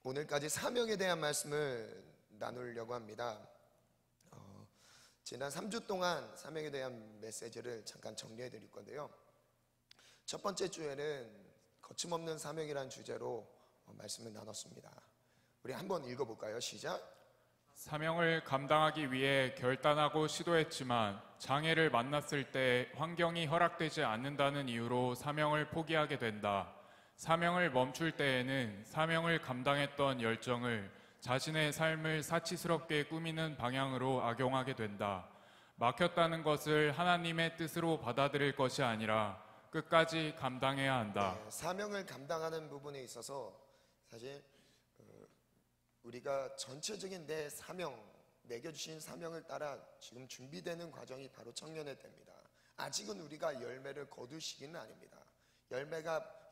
오늘까지 사명에 대한 말씀을 나누려고 합니다. 지난 3주 동안 사명에 대한 메시지를 잠깐 정리해 드릴 건데요. 첫 번째 주에는 거침없는 사명이라는 주제로 말씀을 나눴습니다. 우리 한번 읽어볼까요? 시작. 사명을 감당하기 위해 결단하고 시도했지만 장애를 만났을 때 환경이 허락되지 않는다는 이유로 사명을 포기하게 된다. 사명을 멈출 때에는 사명을 감당했던 열정을 자신의 삶을 사치스럽게 꾸미는 방향으로 악용하게 된다. 막혔다는 것을 하나님의 뜻으로 받아들일 것이 아니라 끝까지 감당해야 한다. 사명을 감당하는 부분에 있어서 사실 우리가 전체적인 내 사명, 내게 주신 사명을 따라 지금 준비되는 과정이 바로 청년의 때입니다. 아직은 우리가 열매를 거둘 시기는 아닙니다.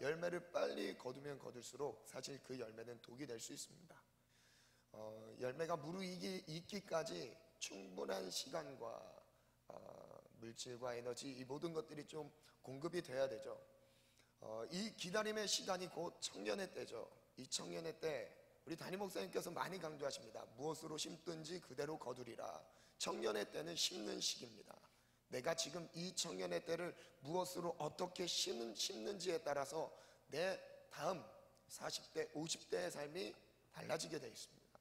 열매를 빨리 거두면 거둘수록 사실 그 열매는 독이 될 수 있습니다. 열매가 무르익기까지 충분한 시간과 물질과 에너지, 이 모든 것들이 좀 공급이 돼야 되죠. 이 기다림의 시간이 곧 청년의 때죠. 이 청년의 때 우리 담임 목사님께서 많이 강조하십니다. 무엇으로 심든지 그대로 거두리라. 청년의 때는 심는 시기입니다. 내가 지금 이 청년의 때를 무엇으로 어떻게 심는지에 따라서 내 다음 40대, 50대의 삶이 달라지게 되어 있습니다.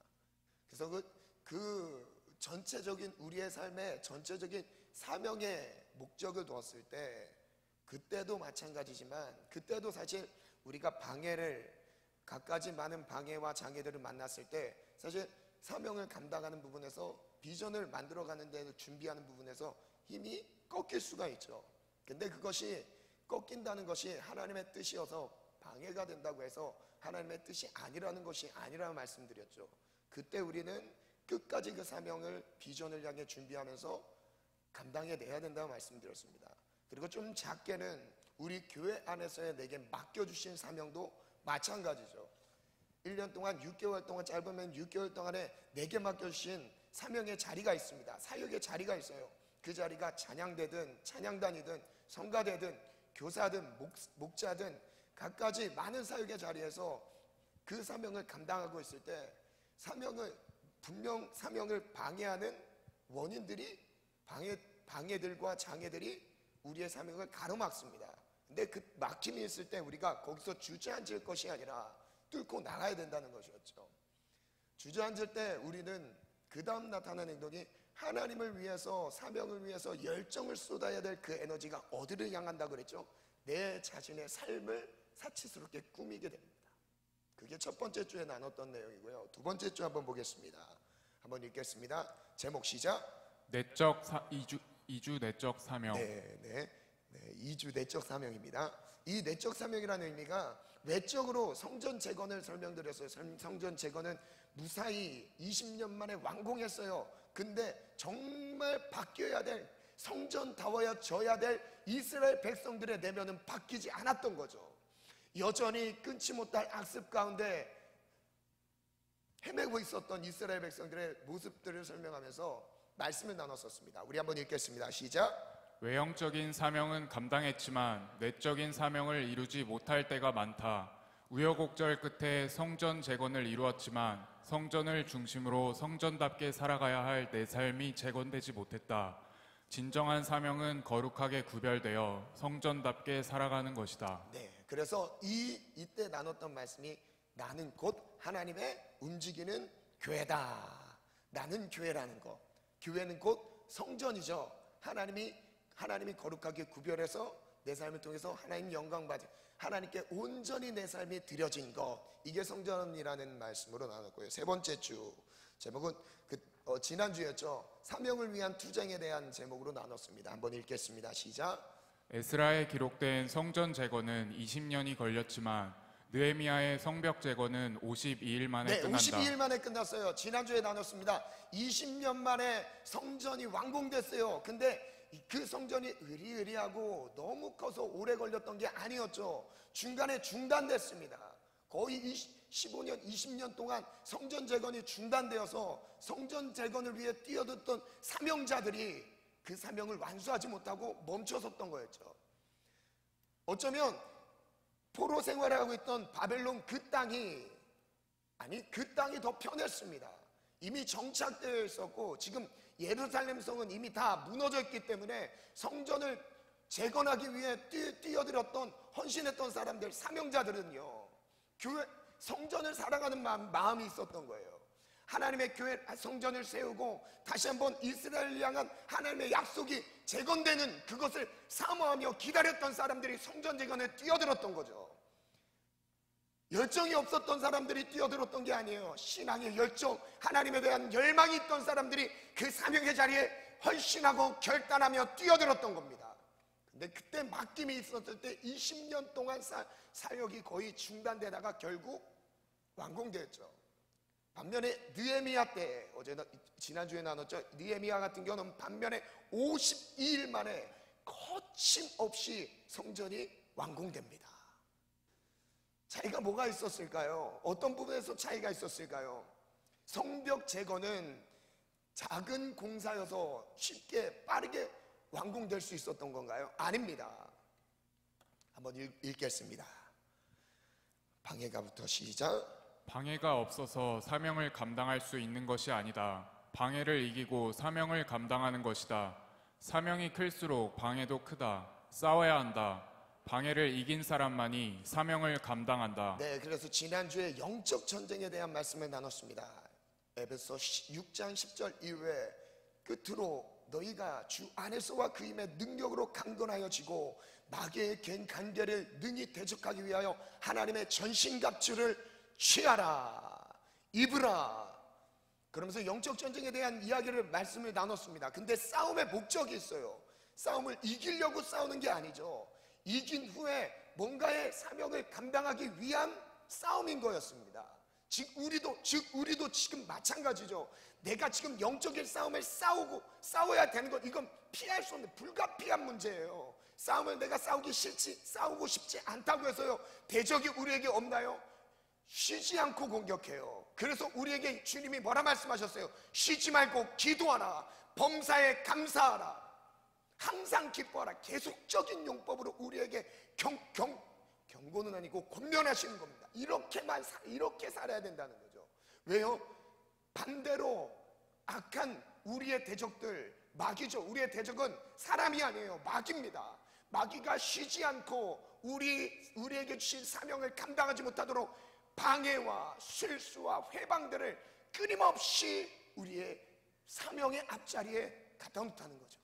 그래서 그 전체적인 우리의 삶의 전체적인 사명의 목적을 두었을 때 그때도 마찬가지지만 그때도 사실 우리가 갖가지 많은 방해와 장애들을 만났을 때 사실 사명을 감당하는 부분에서 비전을 만들어가는 데 준비하는 부분에서 힘이 꺾일 수가 있죠. 근데 그것이 꺾인다는 것이 하나님의 뜻이어서 방해가 된다고 해서 하나님의 뜻이 아니라는 것이 아니라고 말씀드렸죠. 그때 우리는 끝까지 그 사명을 비전을 향해 준비하면서 감당해내야 된다고 말씀드렸습니다. 그리고 좀 작게는 우리 교회 안에서의 내게 맡겨주신 사명도 마찬가지죠. 1년 동안 6개월 동안 짧으면 6개월 동안에 내게 맡겨주신 사명의 자리가 있습니다. 사역의 자리가 있어요. 그 자리가 찬양대든 찬양단이든 성가대든 교사든 목자든 갖가지 많은 사역의 자리에서 그 사명을 감당하고 있을 때 분명 사명을 방해하는 원인들이 방해들과 장애들이 우리의 사명을 가로막습니다. 근데 그 막힘이 있을 때 우리가 거기서 주저앉을 것이 아니라 뚫고 나가야 된다는 것이었죠. 주저앉을 때 우리는 그 다음 나타나는 행동이 하나님을 위해서 사명을 위해서 열정을 쏟아야 될 그 에너지가 어디를 향한다고 그랬죠? 내 자신의 삶을 사치스럽게 꾸미게 됩니다. 그게 첫 번째 주에 나눴던 내용이고요. 두 번째 주 한번 보겠습니다. 한번 읽겠습니다. 제목 시작. 이주 내적 사명. 네, 이주 내적 사명입니다. 이 내적 사명이라는 의미가 외적으로 성전 재건을 설명드렸어요. 성전 재건은 무사히 20년 만에 완공했어요. 근데 정말 바뀌어야 될, 성전다워져야 될 이스라엘 백성들의 내면은 바뀌지 않았던 거죠. 여전히 끊지 못할 악습 가운데 헤매고 있었던 이스라엘 백성들의 모습들을 설명하면서 말씀을 나눴었습니다. 우리 한번 읽겠습니다. 시작. 외형적인 사명은 감당했지만 내적인 사명을 이루지 못할 때가 많다. 우여곡절 끝에 성전 재건을 이루었지만 성전을 중심으로 성전답게 살아가야 할 내 삶이 재건되지 못했다. 진정한 사명은 거룩하게 구별되어 성전답게 살아가는 것이다. 네, 그래서 이때 나눴던 말씀이 나는 곧 하나님의 움직이는 교회다. 나는 교회라는 것. 교회는 곧 성전이죠. 하나님이 거룩하게 구별해서 내 삶을 통해서 하나님 영광 받은, 하나님께 온전히 내 삶이 드려진 것, 이게 성전이라는 말씀으로 나눴고요. 세 번째 주 제목은 지난주였죠. 사명을 위한 투쟁에 대한 제목으로 나눴습니다. 한번 읽겠습니다. 시작. 에스라에 기록된 성전 재건은 20년이 걸렸지만 느헤미야의 성벽 재건은 52일 만에 끝난다. 52일 만에 끝났어요. 지난주에 나눴습니다. 20년 만에 성전이 완공됐어요. 근데 그 성전이 으리으리하고 너무 커서 오래 걸렸던 게 아니었죠. 중간에 중단됐습니다. 거의 15년, 20년 동안 성전 재건이 중단되어서 성전 재건을 위해 뛰어들던 사명자들이 그 사명을 완수하지 못하고 멈춰섰던 거였죠. 어쩌면 포로 생활을 하고 있던 바벨론 그 땅이 아니, 그 땅이 더 편했습니다. 이미 정착되어 있었고 지금 예루살렘 성은 이미 다 무너져 있기 때문에 성전을 재건하기 위해 뛰어들었던, 헌신했던 사람들, 사명자들은요, 교회 성전을 사랑하는 마음이 있었던 거예요. 하나님의 교회 성전을 세우고 다시 한번 이스라엘을 향한 하나님의 약속이 재건되는 그것을 사모하며 기다렸던 사람들이 성전 재건에 뛰어들었던 거죠. 열정이 없었던 사람들이 뛰어들었던 게 아니에요. 신앙의 열정, 하나님에 대한 열망이 있던 사람들이 그 사명의 자리에 헌신하고 결단하며 뛰어들었던 겁니다. 근데 그때 맡김이 있었을 때 20년 동안 사역이 거의 중단되다가 결국 완공되었죠. 반면에 느헤미야 때, 지난주에 나눴죠. 느헤미야 같은 경우는 반면에 52일 만에 거침없이 성전이 완공됩니다. 차이가 뭐가 있었을까요? 어떤 부분에서 차이가 있었을까요? 성벽 재건은 작은 공사여서 쉽게 빠르게 완공될 수 있었던 건가요? 아닙니다. 한번 읽겠습니다. 방해가부터 시작. 방해가 없어서 사명을 감당할 수 있는 것이 아니다. 방해를 이기고 사명을 감당하는 것이다. 사명이 클수록 방해도 크다. 싸워야 한다. 방해를 이긴 사람만이 사명을 감당한다. 네, 그래서 지난주에 영적 전쟁에 대한 말씀을 나눴습니다. 에베소 6장 10절 이후에 끝으로 너희가 주 안에서와 그 힘의 능력으로 강건하여 지고 마귀의 갠 간계를 능히 대적하기 위하여 하나님의 전신갑주를 취하라, 입으라. 그러면서 영적 전쟁에 대한 이야기를 말씀을 나눴습니다. 근데 싸움의 목적이 있어요. 싸움을 이기려고 싸우는 게 아니죠. 이긴 후에 뭔가의 사명을 감당하기 위한 싸움인 거였습니다. 즉 우리도 지금 마찬가지죠. 내가 지금 영적인 싸움을 싸워야 되는 것, 이건 피할 수 없는 불가피한 문제예요. 싸움을 내가 싸우고 싶지 않다고 해서요, 대적이 우리에게 없나요? 쉬지 않고 공격해요. 그래서 우리에게 주님이 뭐라 말씀하셨어요? 쉬지 말고 기도하라, 범사에 감사하라, 항상 기뻐하라. 계속적인 용법으로 우리에게 경고는 아니고 권면하시는 겁니다. 이렇게 살아야 된다는 거죠. 왜요? 반대로 악한 우리의 대적들, 마귀죠. 우리의 대적은 사람이 아니에요. 마귀입니다. 마귀가 쉬지 않고 우리에게 주신 사명을 감당하지 못하도록 방해와 실수와 회방들을 끊임없이 우리의 사명의 앞자리에 갖다 놓다는 거죠.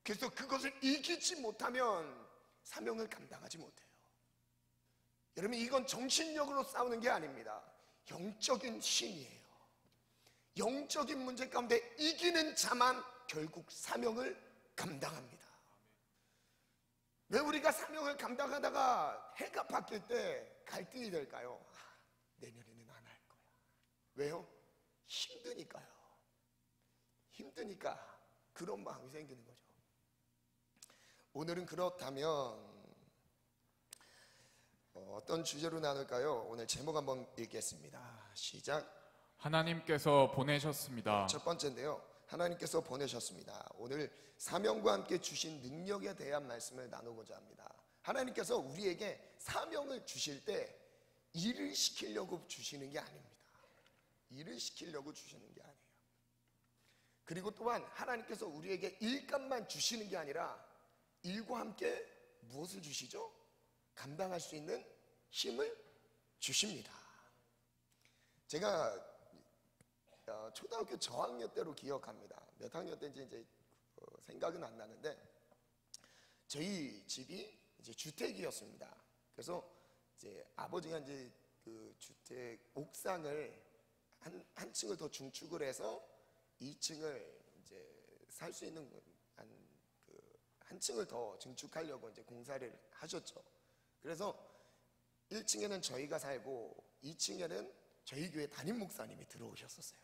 그래서 그것을 이기지 못하면 사명을 감당하지 못해요. 여러분, 이건 정신력으로 싸우는 게 아닙니다. 영적인 힘이에요. 영적인 문제 가운데 이기는 자만 결국 사명을 감당합니다. 왜 우리가 사명을 감당하다가 해가 바뀔 때 갈등이 될까요? 내년에는 안 할 거야. 왜요? 힘드니까요. 힘드니까 그런 마음이 생기는 거죠. 오늘은 그렇다면 어떤 주제로 나눌까요? 오늘 제목 한번 읽겠습니다. 시작. 하나님께서 보내셨습니다. 첫 번째인데요, 하나님께서 보내셨습니다. 오늘 사명과 함께 주신 능력에 대한 말씀을 나누고자 합니다. 하나님께서 우리에게 사명을 주실 때 일을 시키려고 주시는 게 아닙니다. 일을 시키려고 주시는 게 아니에요. 그리고 또한 하나님께서 우리에게 일감만 주시는 게 아니라 일과 함께 무엇을 주시죠? 감당할 수 있는 힘을 주십니다. 제가 초등학교 저학년 때로 기억합니다. 몇 학년 때인지 이제 생각은 안 나는데, 저희 집이 이제 주택이었습니다. 그래서 이제 아버지가 이제 그 주택 옥상을 한 층을 더 중축을 해서 2층을 이제 살 수 있는 한 층을 더 증축하려고 이제 공사를 하셨죠. 그래서 1층에는 저희가 살고 2층에는 저희 교회 담임 목사님이 들어오셨었어요.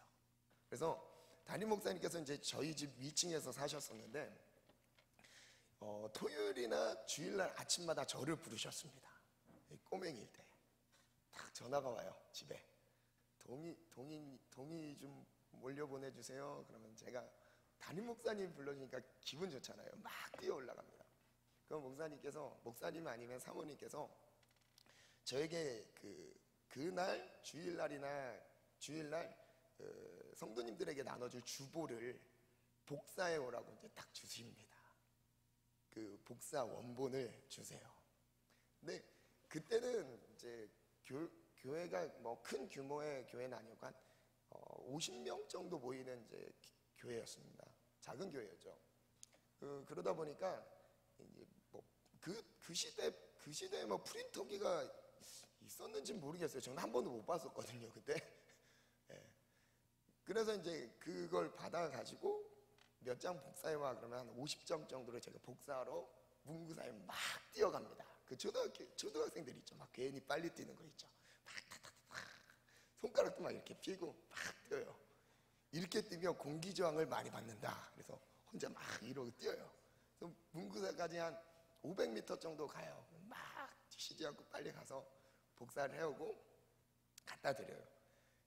그래서 담임 목사님께서 이제 저희 집 위층에서 사셨었는데 토요일이나 주일날 아침마다 저를 부르셨습니다. 꼬맹이일 때 딱 전화가 와요. 집에 동의 좀 몰려 보내주세요. 그러면 제가 담임 목사님 불러주니까 기분 좋잖아요. 막 뛰어 올라갑니다. 그럼 목사님 아니면 사모님께서 저에게 그 그날 주일날 성도님들에게 나눠줄 주보를 복사해 오라고 이제 딱 주십니다. 그 복사 원본을 주세요. 근데 그때는 이제 교회가 뭐 큰 규모의 교회는 아니었고 한 50명 정도 모이는 이제 교회였습니다. 작은 교회였죠. 그러다 보니까 이제 뭐 그 시대에 뭐 프린터기가 있었는지 모르겠어요. 저는 한 번도 못 봤었거든요, 그때. 예. 그래서 이제 그걸 받아가지고 몇 장 복사해와 그러면 한 50장 정도를 제가 복사하러 문구사에 막 뛰어갑니다. 그 초등학생들 있죠. 막 괜히 빨리 뛰는 거 있죠. 막 타타타타. 손가락도 막 이렇게 펴고 막 뛰어요. 이렇게 뛰면 공기저항을 많이 받는다. 그래서 혼자 막 이러고 뛰어요. 그래서 문구사까지 한 500m 정도 가요. 막 쉬지 않고 빨리 가서 복사를 해오고 갖다 드려요.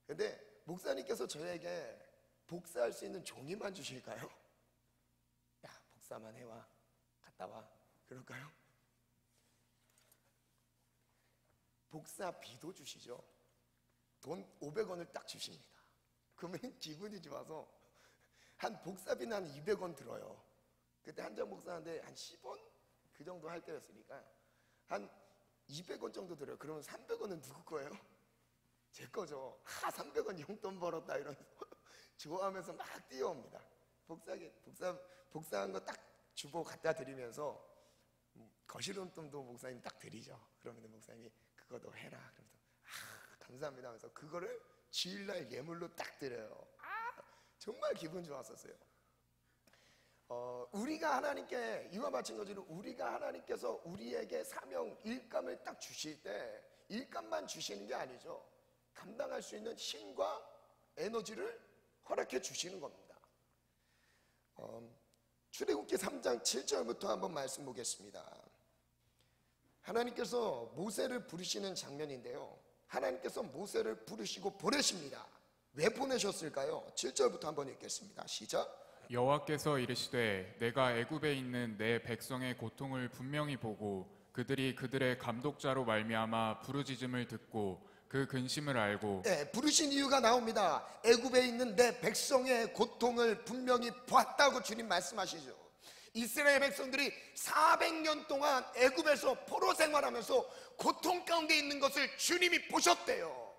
근데 목사님께서 저에게 복사할 수 있는 종이만 주실까요? 야, 복사만 해와, 갔다 와, 그럴까요? 복사비도 주시죠. 돈 500원을 딱 주십니다. 그러면 기분이 좋아서 한 복사비는 한 200원 들어요. 그때 한 장 복사하는데 한 10원? 그 정도 할 때였으니까 한 200원 정도 들어요. 그러면 300원은 누구 거예요? 제 거죠. 300원 용돈 벌었다 이러면서 좋아하면서 막 뛰어옵니다. 복사한 거 딱 주보 갖다 드리면서 거실용돈도 목사님 딱 드리죠. 그러면 목사님이 그거 너 해라. 그러면서 감사합니다 하면서 그거를 주일날 예물로 딱 드려요. 정말 기분 좋았었어요. 우리가 하나님께 이와 마찬가지로 우리가 하나님께서 우리에게 사명 일감을 딱 주실 때 일감만 주시는 게 아니죠. 감당할 수 있는 힘과 에너지를 허락해 주시는 겁니다. 출애굽기 3장 7절부터 한번 말씀 보겠습니다. 하나님께서 모세를 부르시는 장면인데요. 하나님께서 모세를 부르시고 보내십니다. 왜 보내셨을까요? 7절부터 한번 읽겠습니다. 시작. 여호와께서 이르시되 내가 애굽에 있는 내 백성의 고통을 분명히 보고 그들이 그들의 감독자로 말미암아 부르짖음을 듣고 그 근심을 알고 네, 부르신 이유가 나옵니다. 애굽에 있는 내 백성의 고통을 분명히 보았다고 주님 말씀하시죠. 이스라엘 백성들이 400년 동안 애굽에서 포로 생활하면서 고통 가운데 있는 것을 주님이 보셨대요.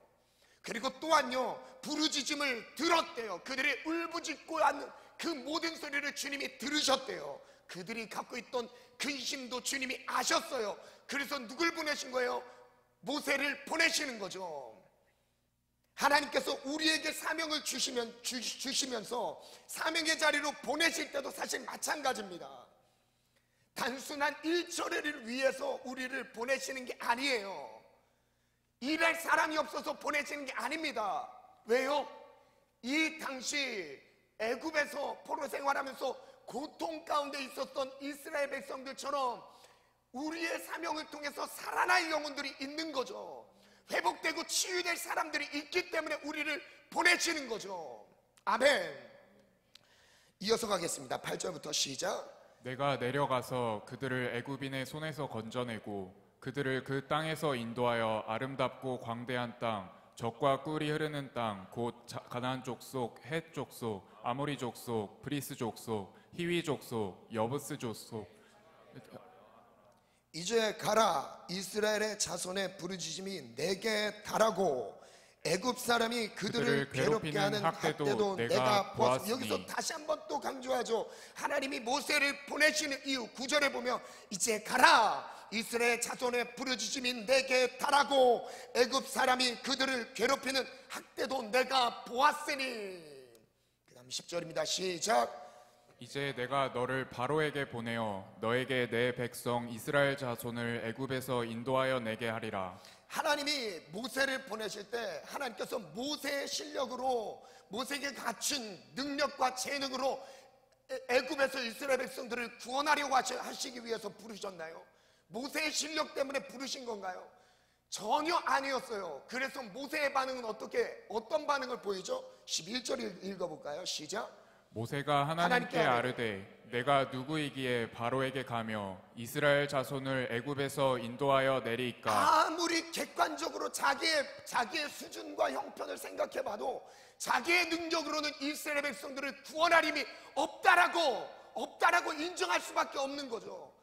그리고 또한요 부르짖음을 들었대요. 그들이 울부짖고 하는 그 모든 소리를 주님이 들으셨대요. 그들이 갖고 있던 근심도 주님이 아셨어요. 그래서 누굴 보내신 거예요? 모세를 보내시는 거죠. 하나님께서 우리에게 사명을 주시면서 사명의 자리로 보내실 때도 사실 마찬가지입니다. 단순한 일처리를 위해서 우리를 보내시는 게 아니에요. 일할 사람이 없어서 보내시는 게 아닙니다. 왜요? 이 당시 애굽에서 포로 생활하면서 고통 가운데 있었던 이스라엘 백성들처럼 우리의 사명을 통해서 살아날 영혼들이 있는 거죠. 회복되고 치유될 사람들이 있기 때문에 우리를 보내시는 거죠. 아멘. 이어서 가겠습니다. 8절부터 시작. 내가 내려가서 그들을 애굽인의 손에서 건져내고 그들을 그 땅에서 인도하여 아름답고 광대한 땅 젖과 꿀이 흐르는 땅 곧 가나안 족속, 헷 족속, 아모리 족속, 브리스 족속, 히위 족속, 여부스 족속 이제 가라. 이스라엘의 자손의 부르짖음이 내게 달하고 애굽 사람이 그들을 괴롭게 하는 학대도 내가 보았으니. 여기서 다시 한번 또 강조하죠. 하나님이 모세를 보내시는 이유 9절에 보면 이제 가라. 이스라엘 자손의 부르짖음이 내게 달하고 애굽 사람이 그들을 괴롭히는 학대도 내가 보았으니. 그 다음 10절입니다. 시작. 이제 내가 너를 바로에게 보내어 너에게 내 백성 이스라엘 자손을 애굽에서 인도하여 내게 하리라. 하나님이 모세를 보내실 때 하나님께서 모세의 실력으로 모세에게 갖춘 능력과 재능으로 애굽에서 이스라엘 백성들을 구원하려고 하시기 위해서 부르셨나요? 모세의 실력 때문에 부르신 건가요? 전혀 아니었어요. 그래서 모세의 반응은 어떤 반응을 보이죠? 11절 읽어볼까요? 시작. 모세가 하나님께 아뢰되 내가 누구이기에 바로에게 가며 이스라엘 자손을 애굽에서 인도하여 내리이까. 아무리 객관적으로 자기의 수준과 형편을 생각해봐도 자기의 능력으로는 이스라엘 백성들을 구원할 힘이 없다라고 인정할 수밖에 없는 거죠.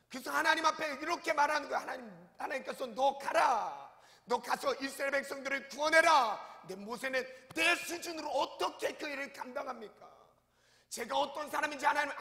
그래서 하나님 앞에 이렇게 말하는 거예요. 하나님께서 너 가라. 너 가서 이스라엘 백성들을 구원해라. 근데 모세는 내 수준으로 어떻게 그 일을 감당합니까? 제가 어떤 사람인지 하나님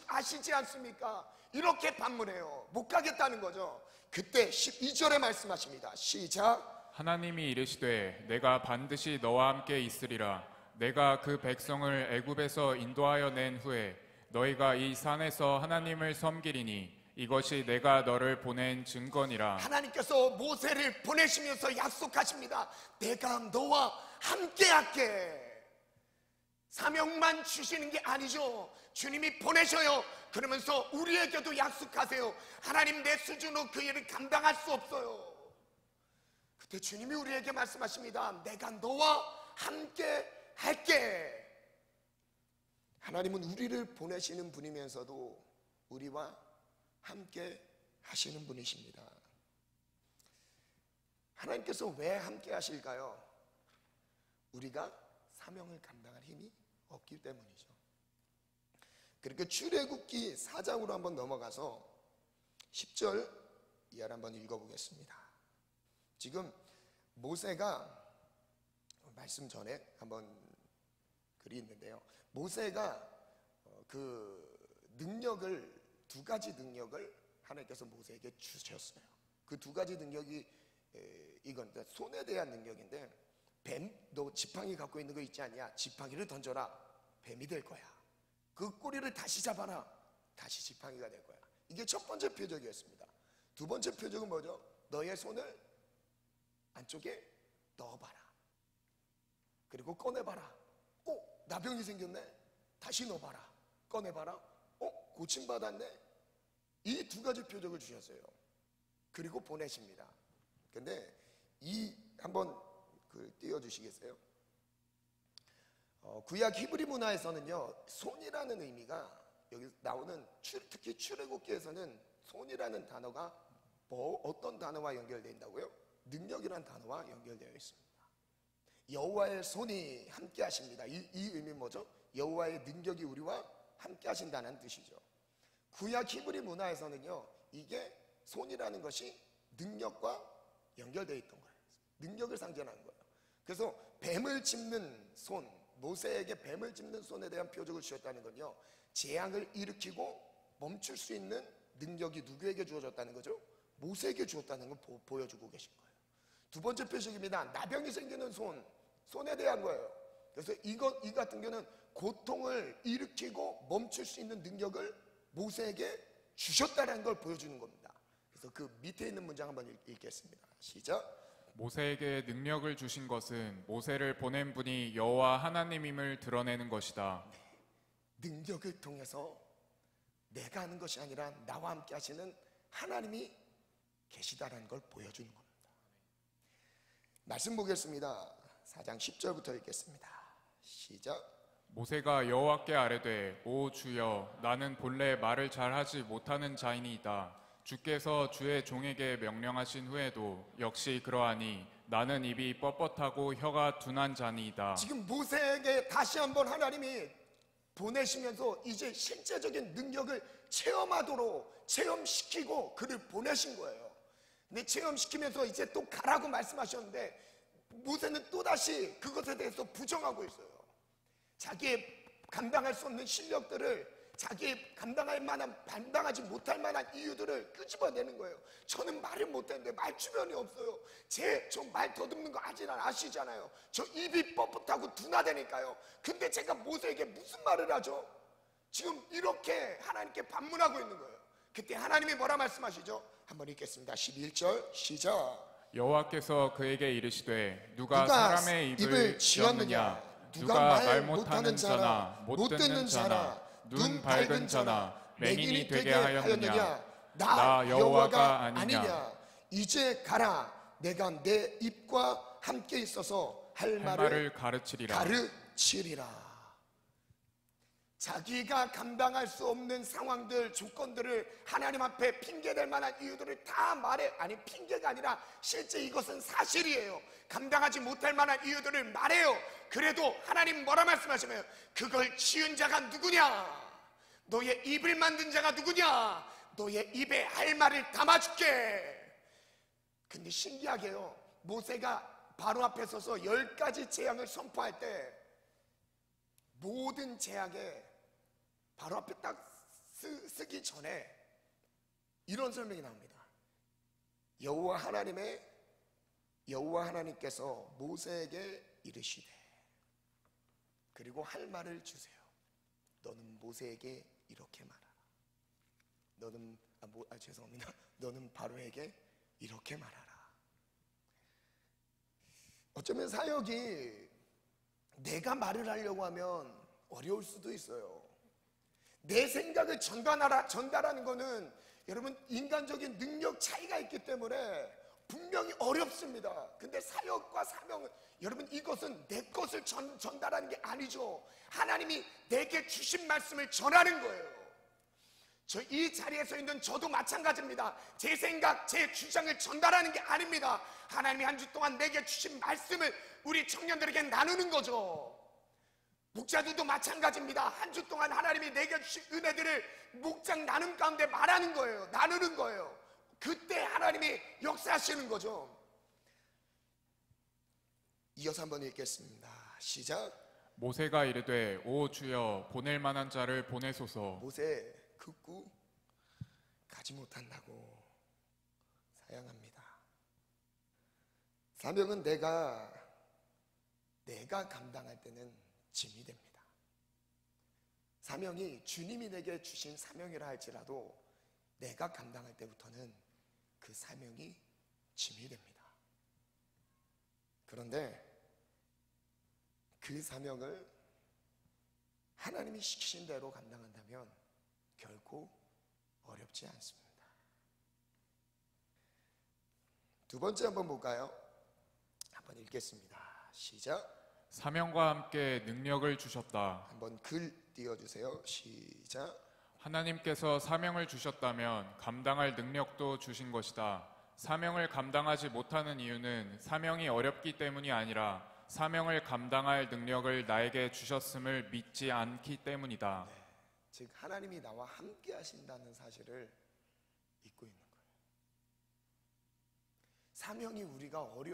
아시지 않습니까? 이렇게 반문해요. 못 가겠다는 거죠. 그때 12절에 말씀하십니다. 시작. 하나님이 이르시되 내가 반드시 너와 함께 있으리라. 내가 그 백성을 애굽에서 인도하여 낸 후에 너희가 이 산에서 하나님을 섬기리니 이것이 내가 너를 보낸 증거니라. 하나님께서 모세를 보내시면서 약속하십니다. 내가 너와 함께 할게. 사명만 주시는 게 아니죠. 주님이 보내셔요. 그러면서 우리에게도 약속하세요. 하나님 내 수준으로 그 일을 감당할 수 없어요. 그때 주님이 우리에게 말씀하십니다. 내가 너와 함께 할게. 하나님은 우리를 보내시는 분이면서도 우리와 함께 하시는 분이십니다. 하나님께서 왜 함께 하실까요? 우리가 사명을 감당할 힘이 없기 때문이죠. 그러니까 출애굽기 4장으로 한번 넘어가서 10절 이하를 한번 읽어보겠습니다. 지금 모세가 말씀 전에 한번 글이 있는데요. 모세가 그 능력을 두 가지 능력을 하나님께서 모세에게 주셨어요. 그 두 가지 능력이 이건 손에 대한 능력인데, 뱀, 너 지팡이 갖고 있는 거 있지 않냐? 지팡이를 던져라. 뱀이 될 거야. 그 꼬리를 다시 잡아라. 다시 지팡이가 될 거야. 이게 첫 번째 표적이었습니다. 두 번째 표적은 뭐죠? 너의 손을 안쪽에 넣어봐라. 그리고 꺼내봐라. 나병이 생겼네. 다시 넣어봐라. 꺼내봐라. 고침받았네. 이 두 가지 표적을 주셨어요. 그리고 보내십니다. 근데 이 한번 띄워주시겠어요? 구약 히브리 문화에서는요, 손이라는 의미가 여기 나오는 특히 출애굽기에서는 손이라는 단어가 어떤 단어와 연결되어 있다고요? 능력이라는 단어와 연결되어 있습니다. 여호와의 손이 함께 하십니다. 이 의미는 뭐죠? 여호와의 능력이 우리와 함께 하신다는 뜻이죠. 구약 히브리 문화에서는요, 이게 손이라는 것이 능력과 연결되어 있던 거예요. 능력을 상징하는 거예요. 그래서 뱀을 짚는 손, 모세에게 뱀을 짚는 손에 대한 표적을 주셨다는 건요, 재앙을 일으키고 멈출 수 있는 능력이 누구에게 주어졌다는 거죠? 모세에게 주었다는 걸 보여주고 계신 거예요. 두 번째 표적입니다. 나병이 생기는 손에 대한 거예요. 그래서 이 같은 경우는 고통을 일으키고 멈출 수 있는 능력을 모세에게 주셨다는 걸 보여주는 겁니다. 그래서 그 밑에 있는 문장 한번 읽겠습니다. 시작. 모세에게 능력을 주신 것은 모세를 보낸 분이 여호와 하나님임을 드러내는 것이다. 능력을 통해서 내가 하는 것이 아니라 나와 함께 하시는 하나님이 계시다라는 걸 보여주는 겁니다. 말씀 보겠습니다. 4장 10절부터 읽겠습니다. 시작. 모세가 여호와께 아뢰되 오 주여 나는 본래 말을 잘하지 못하는 자이니이다. 주께서 주의 종에게 명령하신 후에도 역시 그러하니 나는 입이 뻣뻣하고 혀가 둔한 자니이다. 지금 모세에게 다시 한번 하나님이 보내시면서 이제 실제적인 능력을 체험시키고 그를 보내신 거예요. 근데 체험시키면서 이제 또 가라고 말씀하셨는데 모세는 또다시 그것에 대해서 부정하고 있어요. 자기의 감당할 수 없는 실력들을, 자기 감당하지 못할 만한 이유들을 끄집어내는 거예요. 저는 말을 못했는데 말주변이 없어요. 저 말 더듬는 거 아시잖아요. 저 입이 뻣뻣하고 둔하다니까요. 근데 제가 모세에게 무슨 말을 하죠? 지금 이렇게 하나님께 반문하고 있는 거예요. 그때 하나님이 뭐라 말씀하시죠? 한번 읽겠습니다. 11절 시작. 여호와께서 그에게 이르시되 누가 사람의 입을 지었느냐? 누가 말 못하는 자나 못 듣는 자나 눈 밝은 자나 맹인이 되게 하였느냐? 나 여호와가 아니냐? 이제 가라. 내가 내 입과 함께 있어서 할 말을 가르치리라. 자기가 감당할 수 없는 상황들, 조건들을 하나님 앞에 핑계댈 만한 이유들을 다 말해. 아니, 핑계가 아니라 실제 이것은 사실이에요. 감당하지 못할 만한 이유들을 말해요. 그래도 하나님 뭐라 말씀하시면, 그걸 지은 자가 누구냐? 너의 입을 만든 자가 누구냐? 너의 입에 할 말을 담아줄게. 근데 신기하게요, 모세가 바로 앞에 서서 10가지 재앙을 선포할 때 모든 재앙에 바로 앞에 딱 쓰기 전에 이런 설명이 나옵니다. 여호와 하나님께서 모세에게 이르시되, 그리고 할 말을 주세요. 너는 모세에게 이렇게 말하라. 너는 바로에게 이렇게 말하라. 어쩌면 사역이 내가 말을 하려고 하면 어려울 수도 있어요. 내 생각을 전달하는 것은 여러분 인간적인 능력 차이가 있기 때문에 분명히 어렵습니다. 근데 사역과 사명은, 여러분, 이것은 내 것을 전달하는 게 아니죠. 하나님이 내게 주신 말씀을 전하는 거예요. 이 자리에 서 있는 저도 마찬가지입니다. 제 생각, 제 주장을 전달하는 게 아닙니다. 하나님이 한 주 동안 내게 주신 말씀을 우리 청년들에게 나누는 거죠. 목자들도 마찬가지입니다. 한 주 동안 하나님이 내게 주신 은혜들을 목장 나눔 가운데 말하는 거예요. 나누는 거예요. 그때 하나님이 역사하시는 거죠. 이어서 한번 읽겠습니다. 시작. 모세가 이르되, 오 주여, 보낼 만한 자를 보내소서. 모세 극구 가지 못한다고 사양합니다. 사명은 내가 감당할 때는 짐이 됩니다. 사명이 주님이 내게 주신 사명이라 할지라도 내가 감당할 때부터는 그 사명이 짐이 됩니다. 그런데 그 사명을 하나님이 시키신 대로 감당한다면 결코 어렵지 않습니다. 두 번째 한번 볼까요? 한번 읽겠습니다. 시작. 사명과 함께 능력을 주셨다. 한번 글 띄워주세요. 시작. 하나님께서 사명을 주셨다면 감당할 능력도 주신 것이다. 사명을 감당하지 못하는 이유는 사명이 어렵기 때문이 아니라 사명을 감당할 능력을 나에게 주셨음을 믿지 않기 때문이다. 네. 즉 하나님이 나와 함께 하신다는 사실을 믿고 있는 거예요.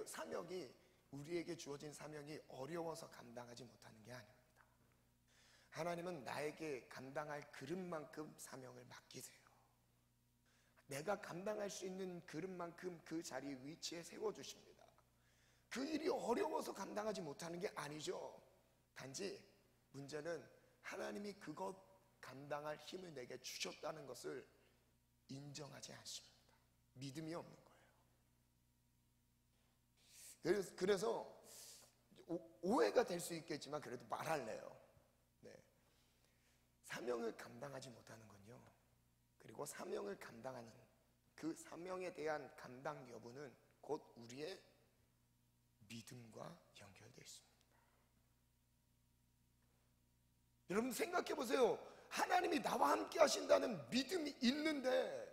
사명이 우리에게 주어진 사명이 어려워서 감당하지 못하는 게 아닙니다. 하나님은 나에게 감당할 그릇만큼 사명을 맡기세요. 내가 감당할 수 있는 그릇만큼 그 자리 위치에 세워주십니다. 그 일이 어려워서 감당하지 못하는 게 아니죠. 단지 문제는 하나님이 그것 감당할 힘을 내게 주셨다는 것을 인정하지 않습니다. 믿음이 없는 거예요. 그래서 오해가 될 수 있겠지만 그래도 말할래요. 네. 사명을 감당하지 못하는 건요, 그리고 사명을 감당하는 그 사명에 대한 감당 여부는 곧 우리의 믿음과 연결되어 있습니다. 여러분 생각해 보세요. 하나님이 나와 함께 하신다는 믿음이 있는데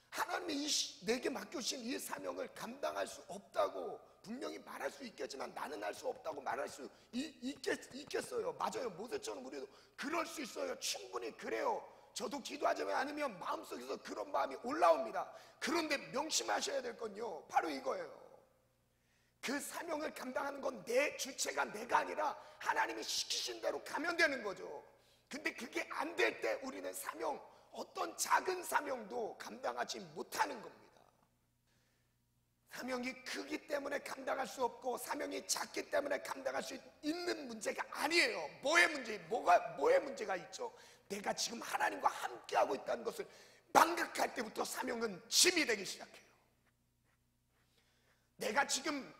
하나님이 내게 맡겨주신 이 사명을 감당할 수 없다고 분명히 말할 수 있겠지만 나는 할 수 없다고 말할 수 있겠어요. 맞아요. 모세처럼 우리도 그럴 수 있어요. 충분히 그래요. 저도 기도하지 않으면 마음속에서 그런 마음이 올라옵니다. 그런데 명심하셔야 될 건요, 바로 이거예요. 그 사명을 감당하는 건 내 주체가 내가 아니라 하나님이 시키신 대로 가면 되는 거죠. 근데 그게 안 될 때 우리는 어떤 작은 사명도 감당하지 못하는 겁니다. 사명이 크기 때문에 감당할 수 없고 사명이 작기 때문에 감당할 수 있는 문제가 아니에요. 뭐의 문제가 있죠? 내가 지금 하나님과 함께하고 있다는 것을 망각할 때부터 사명은 짐이 되기 시작해요. 내가 지금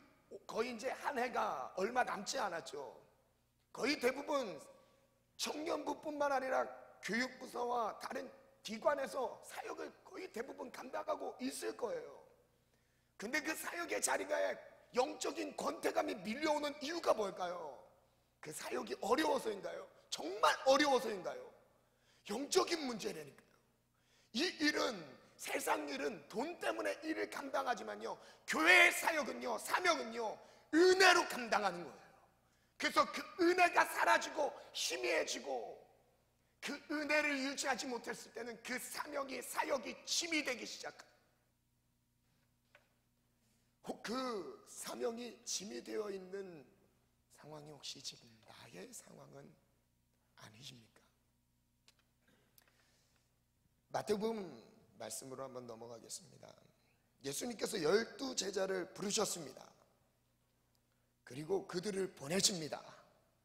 거의 이제 한 해가 얼마 남지 않았죠. 거의 대부분 청년부뿐만 아니라 교육부서와 다른 기관에서 사역을 거의 대부분 감당하고 있을 거예요. 근데 그 사역의 자리가 영적인 권태감이 밀려오는 이유가 뭘까요? 그 사역이 어려워서인가요? 정말 어려워서인가요? 영적인 문제라니까요. 이 일은, 세상 일은 돈 때문에 일을 감당하지만요, 교회의 사역은요, 사명은요, 은혜로 감당하는 거예요. 그래서 그 은혜가 사라지고 희미해지고 그 은혜를 유지하지 못했을 때는 그 사명이, 사역이 짐이 되기 시작합니다. 혹 그 사명이 짐이 되어 있는 상황이 혹시 지금 나의 상황은 아니십니까? 마태복음 말씀으로 한번 넘어가겠습니다. 예수님께서 12제자를 부르셨습니다. 그리고 그들을 보내십니다.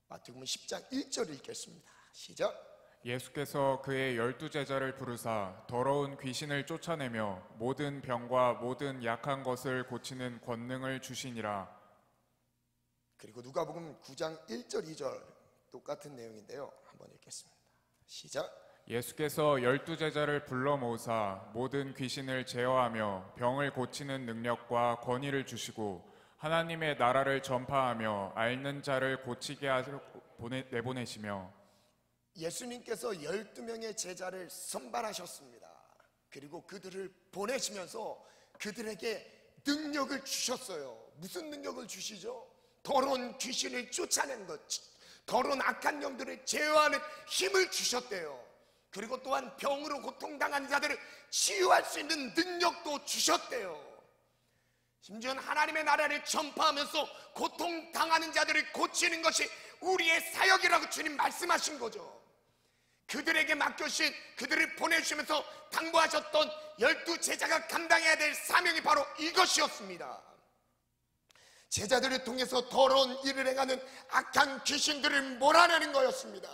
마태복음 10장 1절 읽겠습니다. 시작. 예수께서 그의 12제자를 부르사 더러운 귀신을 쫓아내며 모든 병과 모든 약한 것을 고치는 권능을 주시니라. 그리고 누가복음 9장 1절 2절 똑같은 내용인데요, 한번 읽겠습니다. 시작. 예수께서 12제자를 불러 모으사 모든 귀신을 제어하며 병을 고치는 능력과 권위를 주시고 하나님의 나라를 전파하며 앓는 자를 고치게 하려 내보내시며. 예수님께서 12명의 제자를 선발하셨습니다. 그리고 그들을 보내시면서 그들에게 능력을 주셨어요. 무슨 능력을 주시죠? 더러운 귀신을 쫓아내는 것, 더러운 악한 영들을 제어하는 힘을 주셨대요. 그리고 또한 병으로 고통당한 자들을 치유할 수 있는 능력도 주셨대요. 심지어는 하나님의 나라를 전파하면서 고통당하는 자들을 고치는 것이 우리의 사역이라고 주님 말씀하신 거죠. 그들에게 맡겨주신, 그들을 보내주시면서 당부하셨던 12제자가 감당해야 될 사명이 바로 이것이었습니다. 제자들을 통해서 더러운 일을 행하는 악한 귀신들을 몰아내는 거였습니다.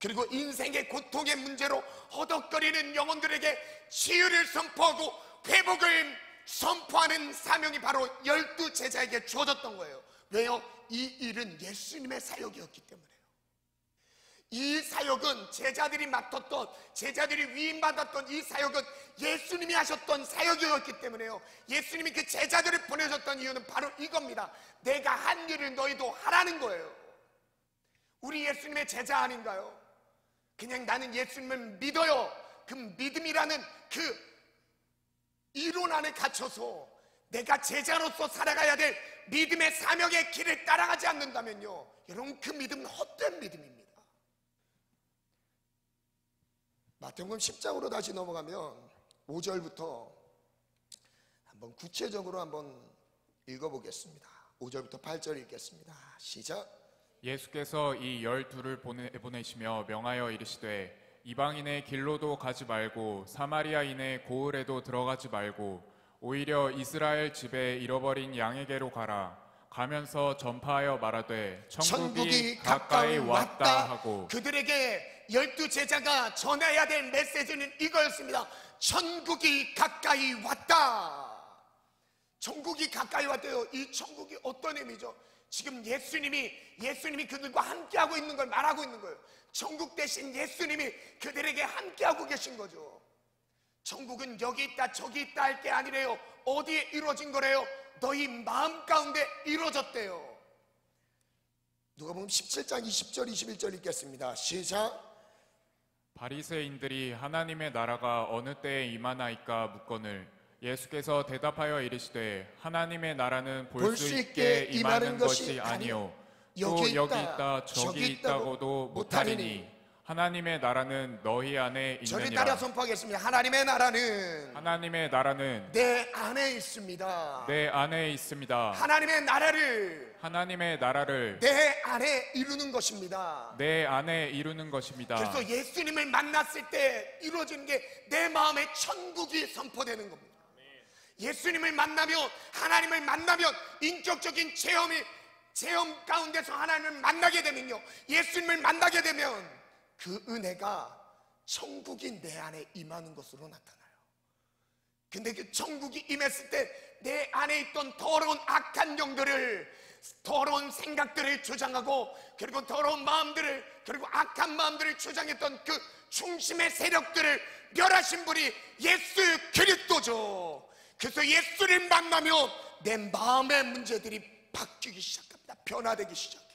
그리고 인생의 고통의 문제로 허덕거리는 영혼들에게 치유를 선포하고 회복을 선포하는 사명이 바로 12제자에게 주어졌던 거예요. 왜요? 이 일은 예수님의 사역이었기 때문에요. 이 사역은 제자들이 맡았던, 제자들이 위임받았던 이 사역은 예수님이 하셨던 사역이었기 때문에요. 예수님이 그 제자들을 보내셨던 이유는 바로 이겁니다. 내가 한 일을 너희도 하라는 거예요. 우리 예수님의 제자 아닌가요? 그냥 나는 예수님을 믿어요, 그 믿음이라는 그 이론 안에 갇혀서 내가 제자로서 살아가야 될 믿음의 사명의 길을 따라가지 않는다면요, 여러분, 그 믿음은 헛된 믿음입니다. 마태복음 10장으로 다시 넘어가면 5절부터 한번 구체적으로 한번 읽어보겠습니다. 5절부터 8절 읽겠습니다. 시작. 예수께서 이 12를 보내시며 명하여 이르시되 이방인의 길로도 가지 말고 사마리아인의 고을에도 들어가지 말고 오히려 이스라엘 집에 잃어버린 양에게로 가라. 가면서 전파하여 말하되 천국이 가까이 왔다 하고. 그들에게 12제자가 전해야 될 메시지는 이거였습니다. 천국이 가까이 왔다. 천국이 가까이 왔대요. 이 천국이 어떤 의미죠? 지금 예수님이 그들과 함께하고 있는 걸 말하고 있는 거예요. 천국 대신 예수님이 그들에게 함께하고 계신 거죠. 천국은 여기 있다 저기 있다 할 게 아니래요. 어디에 이루어진 거래요? 너희 마음 가운데 이루어졌대요. 누가복음 17장 20절 21절 읽겠습니다. 시작. 바리새인들이 하나님의 나라가 어느 때에 임하나이까 묻거늘 예수께서 대답하여 이르시되 하나님의 나라는 볼 수 있게 임하는 것이 아니요 또 여기 있다 저기 있다고도 못하리니 하나님의 나라는 너희 안에 저를 따라 있느니라. 선포하겠습니다. 하나님의 나라는 내 안에 있습니다. 내 안에 있습니다. 하나님의 나라를 내 안에 이루는 것입니다. 내 안에 이루는 것입니다. 그래서 예수님을 만났을 때 이루어지는 게 내 마음에 천국이 선포되는 겁니다. 예수님을 만나면, 하나님을 만나면, 인격적인 체험 가운데서 하나님을 만나게 되면요, 예수님을 만나게 되면 그 은혜가 천국이 내 안에 임하는 것으로 나타나요. 근데 그 천국이 임했을 때 내 안에 있던 더러운 악한 영들을, 더러운 생각들을 주장하고, 그리고 더러운 마음들을, 그리고 악한 마음들을 주장했던 그 중심의 세력들을 멸하신 분이 예수 그리스도죠. 그래서 예수를 만나면 내 마음의 문제들이 바뀌기 시작합니다. 변화되기 시작해요.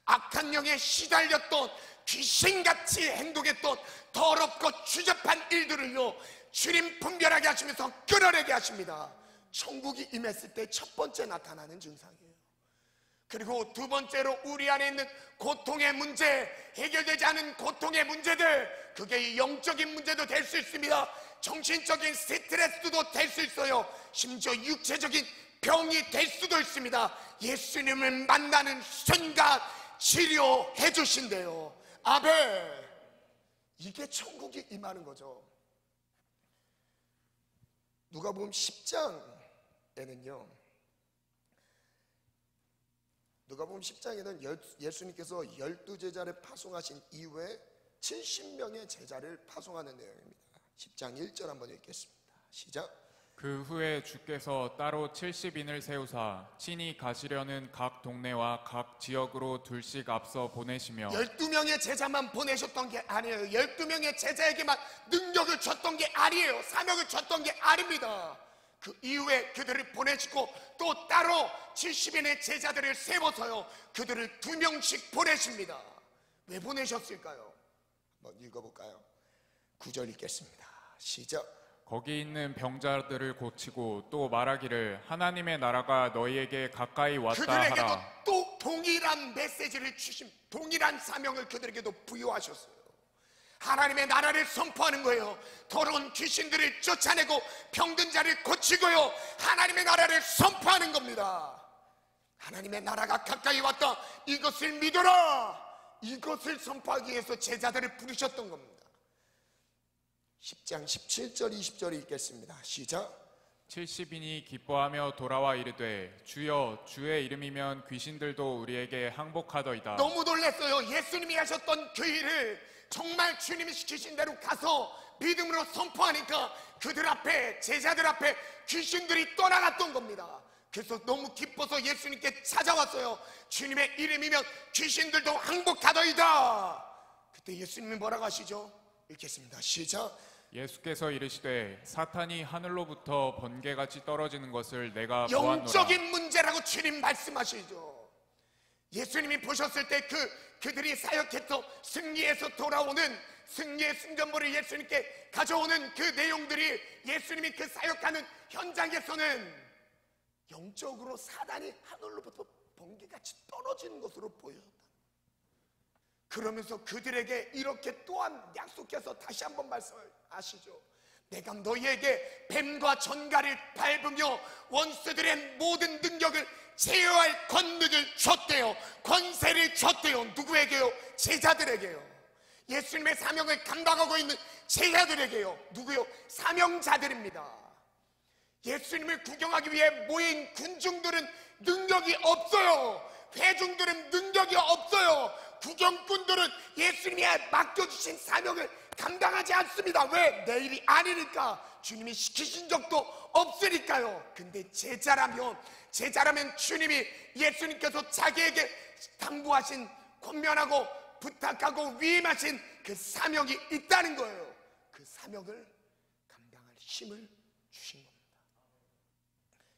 악한 영에 시달렸던, 귀신같이 행동했던 더럽고 추잡한 일들을요 주님 분별하게 하시면서 끊어내게 하십니다. 천국이 임했을 때 첫 번째 나타나는 증상이에요. 그리고 두 번째로 우리 안에 있는 고통의 문제, 해결되지 않은 고통의 문제들, 그게 영적인 문제도 될 수 있습니다. 정신적인 스트레스도 될 수 있어요. 심지어 육체적인 병이 될 수도 있습니다. 예수님을 만나는 순간 치료해 주신대요. 아멘. 이게 천국이 임하는 거죠. 누가복음 10장에는요, 누가복음 10장에는 예수님께서 12제자를 파송하신 이후에 70명의 제자를 파송하는 내용입니다. 10장 1절 한번 읽겠습니다. 시작. 그 후에 주께서 따로 70인을 세우사 친히 가시려는 각 동네와 각 지역으로 둘씩 앞서 보내시며 12명의 제자만 보내셨던 게 아니에요. 12명의 제자에게만 능력을 줬던 게 아니에요. 사명을 줬던 게 아닙니다. 그 이후에 그들을 보내시고 또 따로 70인의 제자들을 세워서요 그들을 2명씩 보내십니다. 왜 보내셨을까요? 한번 읽어볼까요? 9절 읽겠습니다. 시작. 거기 있는 병자들을 고치고 또 말하기를 하나님의 나라가 너희에게 가까이 왔다 그들에게도 하라. 또 동일한 메시지를 주신, 동일한 사명을 그들에게도 부여하셨어요. 하나님의 나라를 선포하는 거예요. 더러운 귀신들을 쫓아내고 병든 자를 고치고요 하나님의 나라를 선포하는 겁니다. 하나님의 나라가 가까이 왔다, 이것을 믿어라, 이것을 선포하기 위해서 제자들을 부르셨던 겁니다. 10장 17절 20절 읽겠습니다. 시작. 70인이 기뻐하며 돌아와 이르되 주여 주의 이름이면 귀신들도 우리에게 항복하더이다. 너무 놀랐어요. 예수님이 하셨던 그 일을 정말 주님이 시키신 대로 가서 믿음으로 선포하니까 그들 앞에, 제자들 앞에 귀신들이 떠나갔던 겁니다. 그래서 너무 기뻐서 예수님께 찾아왔어요. 주님의 이름이면 귀신들도 항복하더이다. 그때 예수님이 뭐라고 하시죠? 읽겠습니다. 시작. 예수께서 이르시되 사탄이 하늘로부터 번개같이 떨어지는 것을 내가 보았노라. 영적인 문제라고 주님 말씀하시죠. 예수님이 보셨을 때 그들이 사역해서 승리해서 돌아오는, 승리의 순전물을 예수님께 가져오는 그 내용들이 예수님이 그 사역하는 현장에서는 영적으로 사단이 하늘로부터 번개같이 떨어지는 것으로 보였다. 그러면서 그들에게 이렇게 또한 약속해서 다시 한번 말씀하시죠. 내가 너희에게 뱀과 전갈을 밟으며 원수들의 모든 능력을 제어할 권능을 줬대요. 권세를 줬대요. 누구에게요? 제자들에게요. 예수님의 사명을 감당하고 있는 제자들에게요. 누구요? 사명자들입니다. 예수님을 구경하기 위해 모인 군중들은 능력이 없어요. 회중들은 능력이 없어요. 구경꾼들은 예수님이 맡겨주신 사명을 감당하지 않습니다. 왜? 내 일이 아니니까. 주님이 시키신 적도 없으니까요. 근데 제자라면 주님이, 예수님께서 자기에게 당부하신, 권면하고 부탁하고 위임하신 그 사명이 있다는 거예요. 그 사명을 감당할 힘을 주신 겁니다.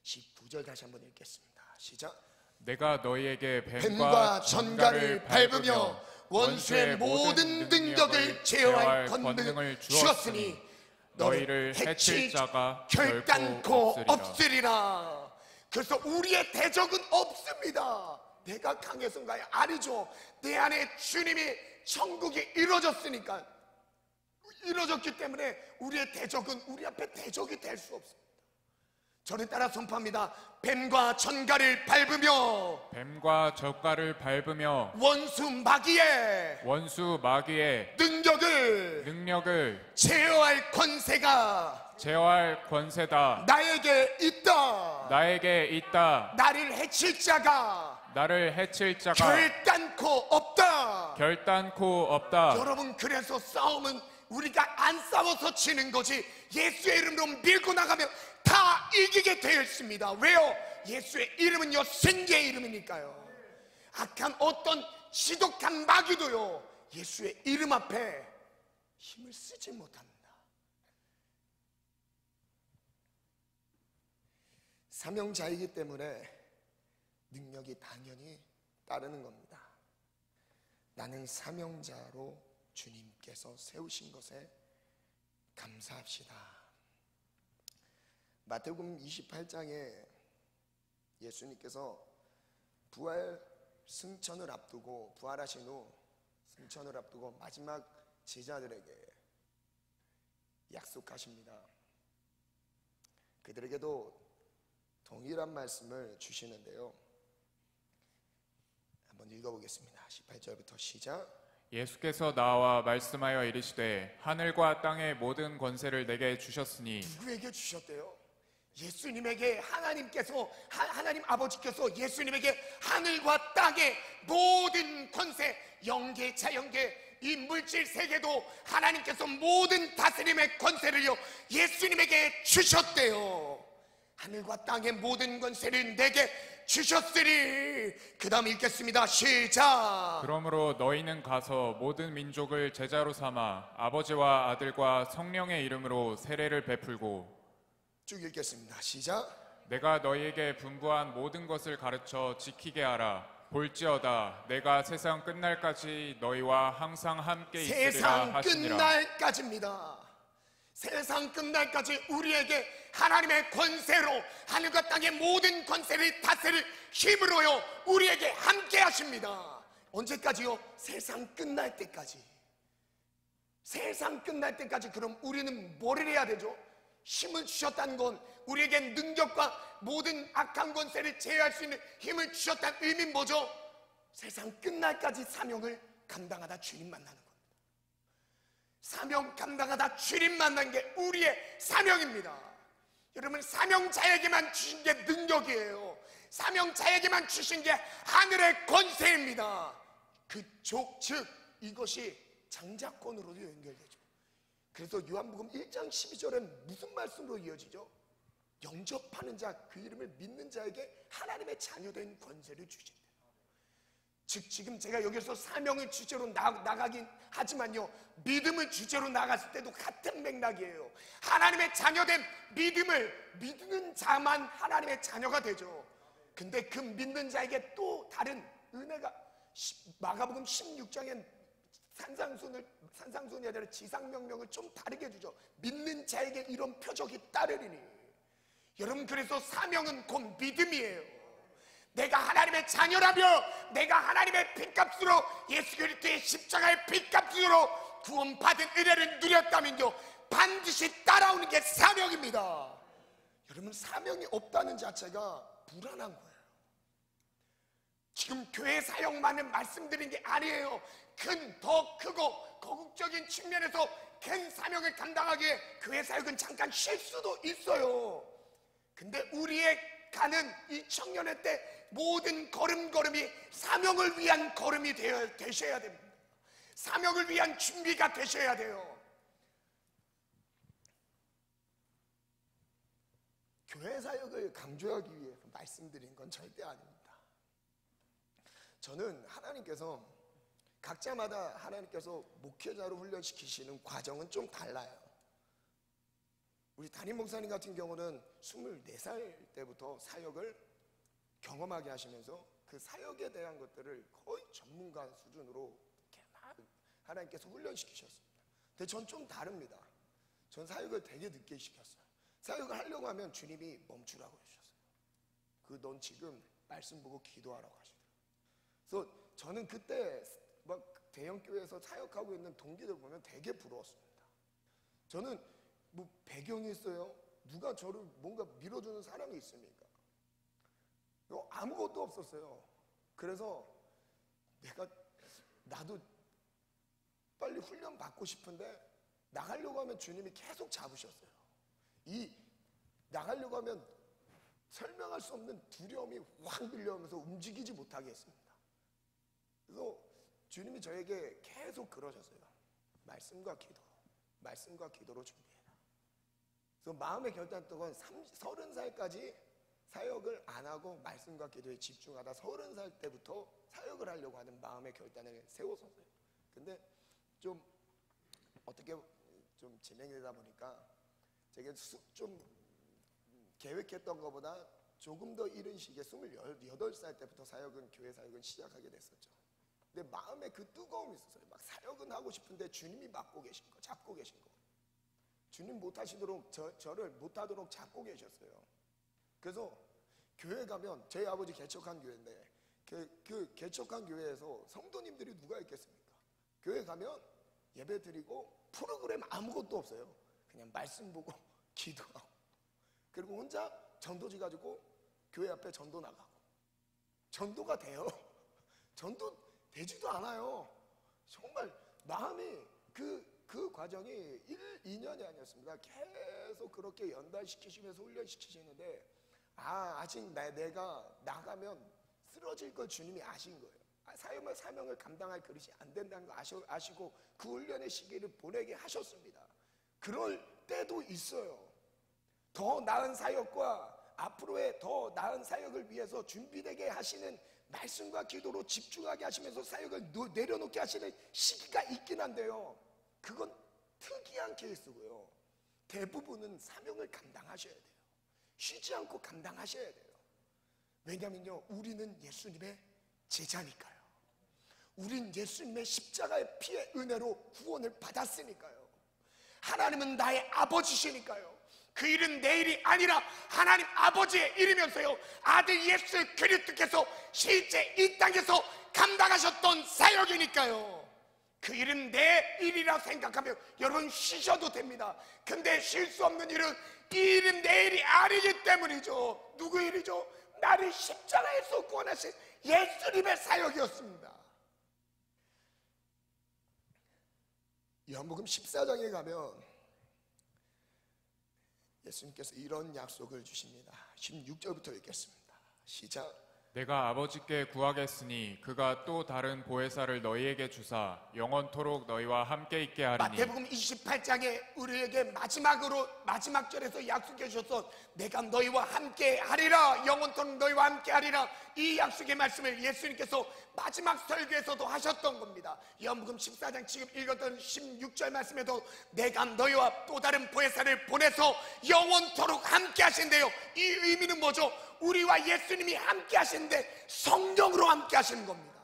19절 다시 한번 읽겠습니다. 시작. 내가 너희에게 뱀과 전갈을 밟으며 원수의 모든 능력을 제어할 권능을 주었으니 너희를 해칠 자가 결단코 없으리라. 그래서 우리의 대적은 없습니다. 내가 강해서인가요? 아니죠. 내 안에 주님이, 천국이 이루어졌으니까, 이루어졌기 때문에 우리의 대적은, 우리 앞에 대적이 될 수 없습니다. 저를 따라 선포합니다. 뱀과 전갈을 밟으며 원수 마귀의 능력을 제어할 권세가 나에게 있다. 나를 해칠 자가 결단코 없다. 여러분, 그래서 싸움은 우리가 안 싸워서 지는 거지, 예수의 이름으로 밀고 나가면 다 이기게 되어 있습니다. 왜요? 예수의 이름은요 승리의 이름이니까요. 악한 어떤 지독한 마귀도요 예수의 이름 앞에 힘을 쓰지 못합니다. 사명자이기 때문에 능력이 당연히 따르는 겁니다. 나는 사명자로 주님께서 세우신 것에 감사합시다. 마태복음 28장에 예수님께서 부활 승천을 앞두고, 부활하신 후 승천을 앞두고 마지막 제자들에게 약속하십니다. 그들에게도 동일한 말씀을 주시는데요, 한번 읽어보겠습니다. 18절부터 시작. 예수께서 나와 말씀하여 이르시되 하늘과 땅의 모든 권세를 내게 주셨으니. 누구에게 주셨대요? 예수님에게 하나님께서, 하나님 아버지께서 예수님에게 하늘과 땅의 모든 권세, 영계, 자연계, 이 물질 세계도 하나님께서 모든 다스림의 권세를요 예수님에게 주셨대요. 하늘과 땅의 모든 권세를 내게 주셨으리. 그 다음 읽겠습니다. 시작. 그러므로 너희는 가서 모든 민족을 제자로 삼아 아버지와 아들과 성령의 이름으로 세례를 베풀고. 쭉 읽겠습니다. 시작. 내가 너희에게 분부한 모든 것을 가르쳐 지키게 하라. 볼지어다 내가 세상 끝날까지 너희와 항상 함께 있으리라 세상 하시니라. 끝날까지입니다. 세상 끝날까지 우리에게 하나님의 권세로, 하늘과 땅의 모든 권세를 다스릴 힘으로요 우리에게 함께 하십니다. 언제까지요? 세상 끝날 때까지. 세상 끝날 때까지. 그럼 우리는 뭐를 해야 되죠? 힘을 주셨다는 건 우리에게 능력과 모든 악한 권세를 제어할 수 있는 힘을 주셨다는 의미는 뭐죠? 세상 끝날까지 사명을 감당하다 주님 만나는 겁니다. 사명 감당하다 주님 만난 게 우리의 사명입니다. 여러분, 사명자에게만 주신 게 능력이에요. 사명자에게만 주신 게 하늘의 권세입니다. 즉 이것이 장자권으로도 연결되죠. 그래서 요한복음 1장 12절엔 무슨 말씀으로 이어지죠? 영접하는 자, 그 이름을 믿는 자에게 하나님의 자녀된 권세를 주신대요. 즉 지금 제가 여기서 사명을 주제로 나가긴 하지만요, 믿음을 주제로 나갔을 때도 같은 맥락이에요. 하나님의 자녀된 믿음을 믿는 자만 하나님의 자녀가 되죠. 근데 그 믿는 자에게 또 다른 은혜가, 마가복음 16장엔 산상순이 아니라 지상명령을 좀 다르게 주죠. 믿는 자에게 이런 표적이 따르리니. 여러분, 그래서 사명은 곧 믿음이에요. 내가 하나님의 자녀라며, 내가 하나님의 핏값으로, 예수 그리스도의 십자가의 핏값으로 구원받은 은혜를 누렸다면요 반드시 따라오는 게 사명입니다. 여러분, 사명이 없다는 자체가 불안한 거예요. 지금 교회 사역만은 말씀드린 게 아니에요. 더 크고 거국적인 측면에서 큰 사명을 감당하기에 교회 사역은 잠깐 쉴 수도 있어요. 근데 우리의 가는 이 청년의 때 모든 걸음걸음이 사명을 위한 걸음이 되셔야 됩니다. 사명을 위한 준비가 되셔야 돼요. 교회 사역을 강조하기 위해서 말씀드린 건 절대 아닙니다. 저는 하나님께서 각자마다 하나님께서 목회자로 훈련시키시는 과정은 좀 달라요. 우리 담임 목사님 같은 경우는 24살 때부터 사역을 경험하게 하시면서 그 사역에 대한 것들을 거의 전문가 수준으로 이렇게 막 하나님께서 훈련시키셨습니다. 근데 전 좀 다릅니다. 전 사역을 되게 늦게 시켰어요. 사역을 하려고 하면 주님이 멈추라고 해주셨어요. 넌 지금 말씀 보고 기도하라고 하시더라고요. 그래서 저는 그때 막 대형교회에서 사역하고 있는 동기들 보면 되게 부러웠습니다. 저는 뭐 배경이 있어요? 누가 저를 뭔가 밀어주는 사람이 있습니까? 아무것도 없었어요. 그래서 나도 빨리 훈련 받고 싶은데 나가려고 하면 주님이 계속 잡으셨어요. 나가려고 하면 설명할 수 없는 두려움이 확 밀려오면서 움직이지 못하게 했습니다. 그래서 주님이 저에게 계속 그러셨어요. 말씀과 기도로 준비해라. 그래서 마음의 결단했던 건 30살까지 사역을 안 하고 말씀과 기도에 집중하다 30살 때부터 사역을 하려고 하는 마음의 결단을 세웠었어요. 근데 좀 어떻게 좀 진행되다 보니까 제가 좀 계획했던 것보다 조금 더 이른 시기에 28살 때부터 교회 사역은 시작하게 됐었죠. 내 마음에 그 뜨거움이 있었어요. 막 사역은 하고 싶은데 주님이 맡고 계신 거, 잡고 계신 거. 주님 못하시도록 저를 못하도록 잡고 계셨어요. 그래서 교회 가면 저희 아버지 개척한 교회인데 그 개척한 교회에서 성도님들이 누가 있겠습니까? 교회 가면 예배 드리고 프로그램 아무것도 없어요. 그냥 말씀 보고 기도하고, 그리고 혼자 전도지 가지고 교회 앞에 전도 나가고. 전도가 돼요? 전도 되지도 않아요. 정말 마음이 그 과정이 1, 2년이 아니었습니다. 계속 그렇게 연단시키시면서 훈련시키시는데 아직 내가 나가면 쓰러질 걸 주님이 아신 거예요. 사명을 감당할 그릇이 안 된다는 거 아시고 그 훈련의 시기를 보내게 하셨습니다. 그럴 때도 있어요. 더 나은 사역과 앞으로의 더 나은 사역을 위해서 준비되게 하시는 말씀과 기도로 집중하게 하시면서 사역을 내려놓게 하시는 시기가 있긴 한데요, 그건 특이한 케이스고요. 대부분은 사명을 감당하셔야 돼요. 쉬지 않고 감당하셔야 돼요. 왜냐면요, 우리는 예수님의 제자니까요. 우린 예수님의 십자가의 피의 은혜로 구원을 받았으니까요. 하나님은 나의 아버지시니까요. 그 일은 내 일이 아니라 하나님 아버지의 일이면서요, 아들 예수 그리스도께서 실제 이 땅에서 감당하셨던 사역이니까요. 그 일은 내 일이라 생각하며 여러분 쉬셔도 됩니다. 근데 쉴 수 없는 일은 이 일은 내 일이 아니기 때문이죠. 누구 일이죠? 나를 십자가에서 구원하신 예수님의 사역이었습니다. 요한복음 14장에 가면 예수님께서 이런 약속을 주십니다. 16절부터 읽겠습니다. 시작. 내가 아버지께 구하겠으니 그가 또 다른 보혜사를 너희에게 주사 영원토록 너희와 함께 있게 하리니. 마태복음 28장에 우리에게 마지막 절에서 약속해 주셨던 내가 너희와 함께 하리라, 영원토록 너희와 함께 하리라, 이 약속의 말씀을 예수님께서 마지막 설교에서도 하셨던 겁니다. 요한복음 14장 지금 읽었던 16절 말씀에도 내가 너희와 또 다른 보혜사를 보내서 영원토록 함께 하신대요. 이 의미는 뭐죠? 우리와 예수님이 함께 하시는데 성령으로 함께 하시는 겁니다.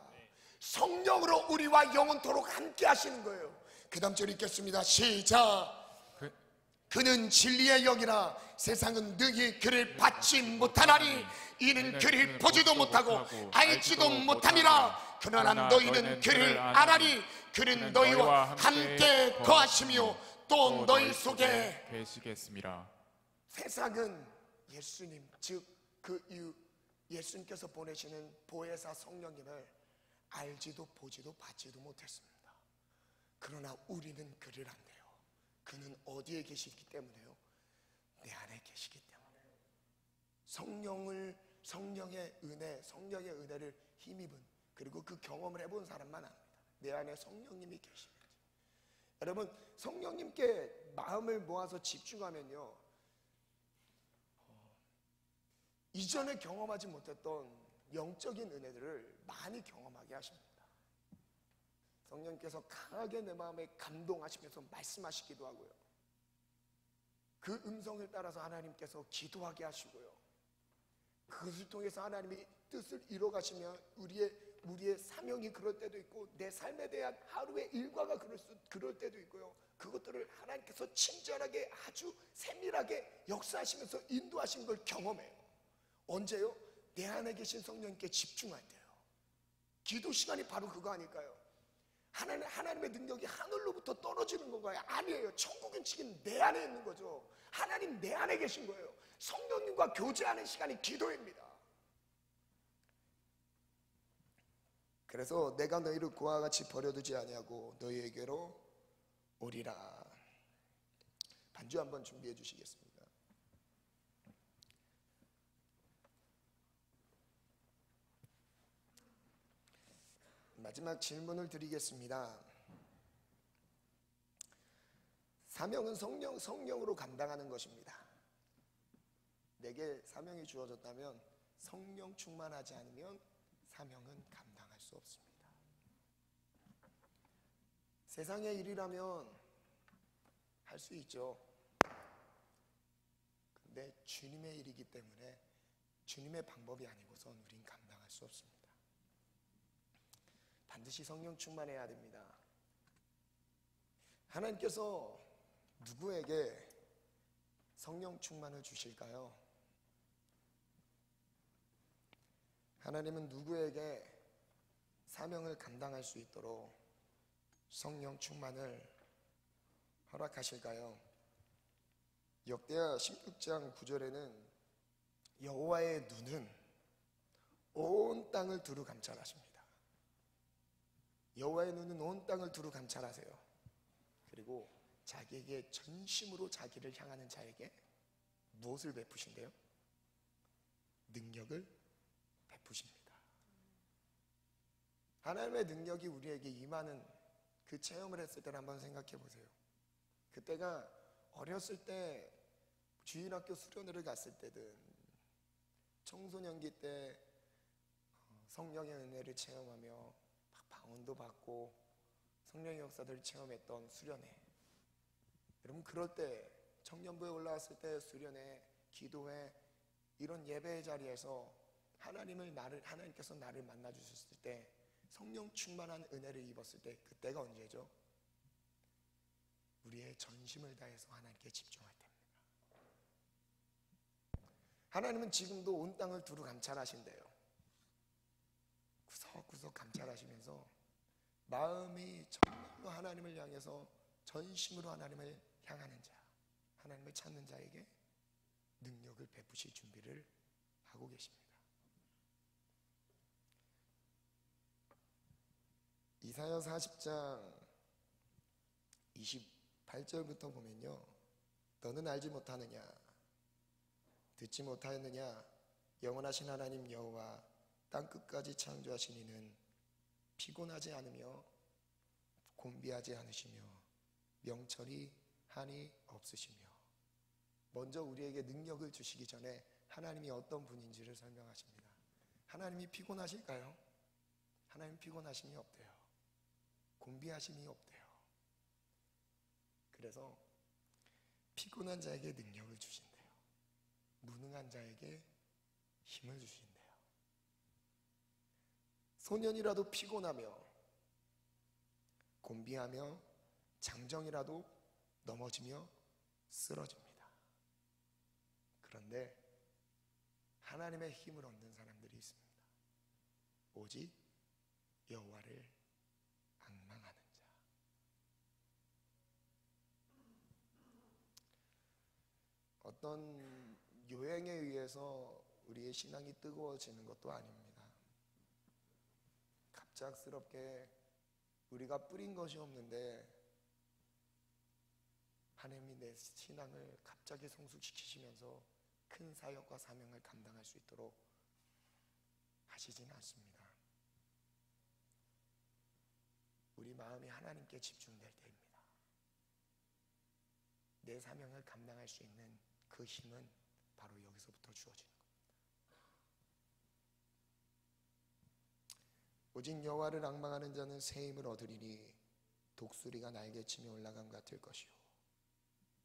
성령으로 우리와 영원토록 함께 하시는 거예요. 그 다음 절 읽겠습니다. 시작. 그는 진리의 영이라 세상은 능히 그를 받지 못하나니 이는 그를 보지도 못하고 알지도 못함이라. 그러나 너희는 그를 알아니 그는 너희와 함께 거하시며 또 너희 속에 계시겠습니다. 세상은 예수님, 즉 그 이유 예수님께서 보내시는 보혜사 성령님을 알지도 보지도 받지도 못했습니다. 그러나 우리는 그를 안돼요. 그는 어디에 계시기 때문에요? 내 안에 계시기 때문에. 성령의 은혜를 힘입은, 그리고 그 경험을 해본 사람만 압니다. 내 안에 성령님이 계시는지. 여러분, 성령님께 마음을 모아서 집중하면요, 이전에 경험하지 못했던 영적인 은혜들을 많이 경험하게 하십니다. 성령님께서 강하게 내 마음에 감동하시면서 말씀하시기도 하고요, 그 음성을 따라서 하나님께서 기도하게 하시고요, 그것을 통해서 하나님이 뜻을 이뤄가시며 우리의 사명이 그럴 때도 있고 내 삶에 대한 하루의 일과가 그럴 때도 있고요, 그것들을 하나님께서 친절하게 아주 세밀하게 역사하시면서 인도하신 걸 경험해요. 언제요? 내 안에 계신 성령님께 집중할 때요. 기도 시간이 바로 그거 아닐까요? 하나님의 능력이 하늘로부터 떨어지는 건가요? 아니에요. 천국은 지금 내 안에 있는 거죠. 하나님 내 안에 계신 거예요. 성령님과 교제하는 시간이 기도입니다. 그래서 내가 너희를 고와 같이 버려두지 아니하고 너희에게로 오리라. 반주 한번 준비해 주시겠습니다. 마지막 질문을 드리겠습니다. 사명은 성령으로 감당하는 것입니다. 내게 사명이 주어졌다면 성령 충만하지 않으면 사명은 감당할 수 없습니다. 세상의 일이라면 할 수 있죠. 근데 주님의 일이기 때문에 주님의 방법이 아니고선 우린 감당할 수 없습니다. 반드시 성령 충만해야 됩니다. 하나님께서 누구에게 성령 충만을 주실까요? 하나님은 누구에게 사명을 감당할 수 있도록 성령 충만을 허락하실까요? 역대하 16장 9절에는 여호와의 눈은 온 땅을 두루 감찰하십니다. 여호와의 눈은 온 땅을 두루 감찰하세요. 그리고 자기에게 전심으로 자기를 향하는 자에게 무엇을 베푸신대요? 능력을 베푸십니다. 하나님의 능력이 우리에게 임하는 그 체험을 했을 때를 한번 생각해 보세요. 그때가 어렸을 때 주일학교 수련회를 갔을 때든 청소년기 때 성령의 은혜를 체험하며 막 방언도 받고 성령의 역사들을 체험했던 수련회. 여러분 그럴 때 청년부에 올라왔을 때 수련회, 기도회 이런 예배의 자리에서 하나님께서 나를 만나 주셨을 때 성령 충만한 은혜를 입었을 때 그때가 언제죠? 우리의 전심을 다해서 하나님께 집중할 때입니다. 하나님은 지금도 온 땅을 두루 감찰하신대요. 구석구석 감찰하시면서 마음이 정말로 하나님을 향해서 전심으로 하나님을 향하는 자, 하나님을 찾는 자에게 능력을 베푸실 준비를 하고 계십니다. 이사야 40장 28절부터 보면요, 너는 알지 못하느냐, 듣지 못하였느냐, 영원하신 하나님 여호와 땅끝까지 창조하신 이는 피곤하지 않으며 곤비하지 않으시며 명철이 한이 없으시며. 먼저 우리에게 능력을 주시기 전에 하나님이 어떤 분인지를 설명하십니다. 하나님이 피곤하실까요? 하나님 피곤하심이 없대요. 곤비하심이 없대요. 그래서 피곤한 자에게 능력을 주신대요. 무능한 자에게 힘을 주신대요. 소년이라도 피곤하며 곤비하며 장정이라도 넘어지며 쓰러집니다. 그런데 하나님의 힘을 얻는 사람들이 있습니다. 오직 여호와를 앙망하는 자. 어떤 요행에 의해서 우리의 신앙이 뜨거워지는 것도 아닙니다. 갑작스럽게 우리가 뿌린 것이 없는데 하나님이 내 신앙을 갑자기 성숙시키시면서 큰 사역과 사명을 감당할 수 있도록 하시진 않습니다. 우리 마음이 하나님께 집중될 때입니다. 내 사명을 감당할 수 있는 그 힘은 바로 여기서부터 주어지는 겁니다. 오직 여호와를 앙망하는 자는 새 힘을 얻으리니 독수리가 날개치며 올라감 같을 것이요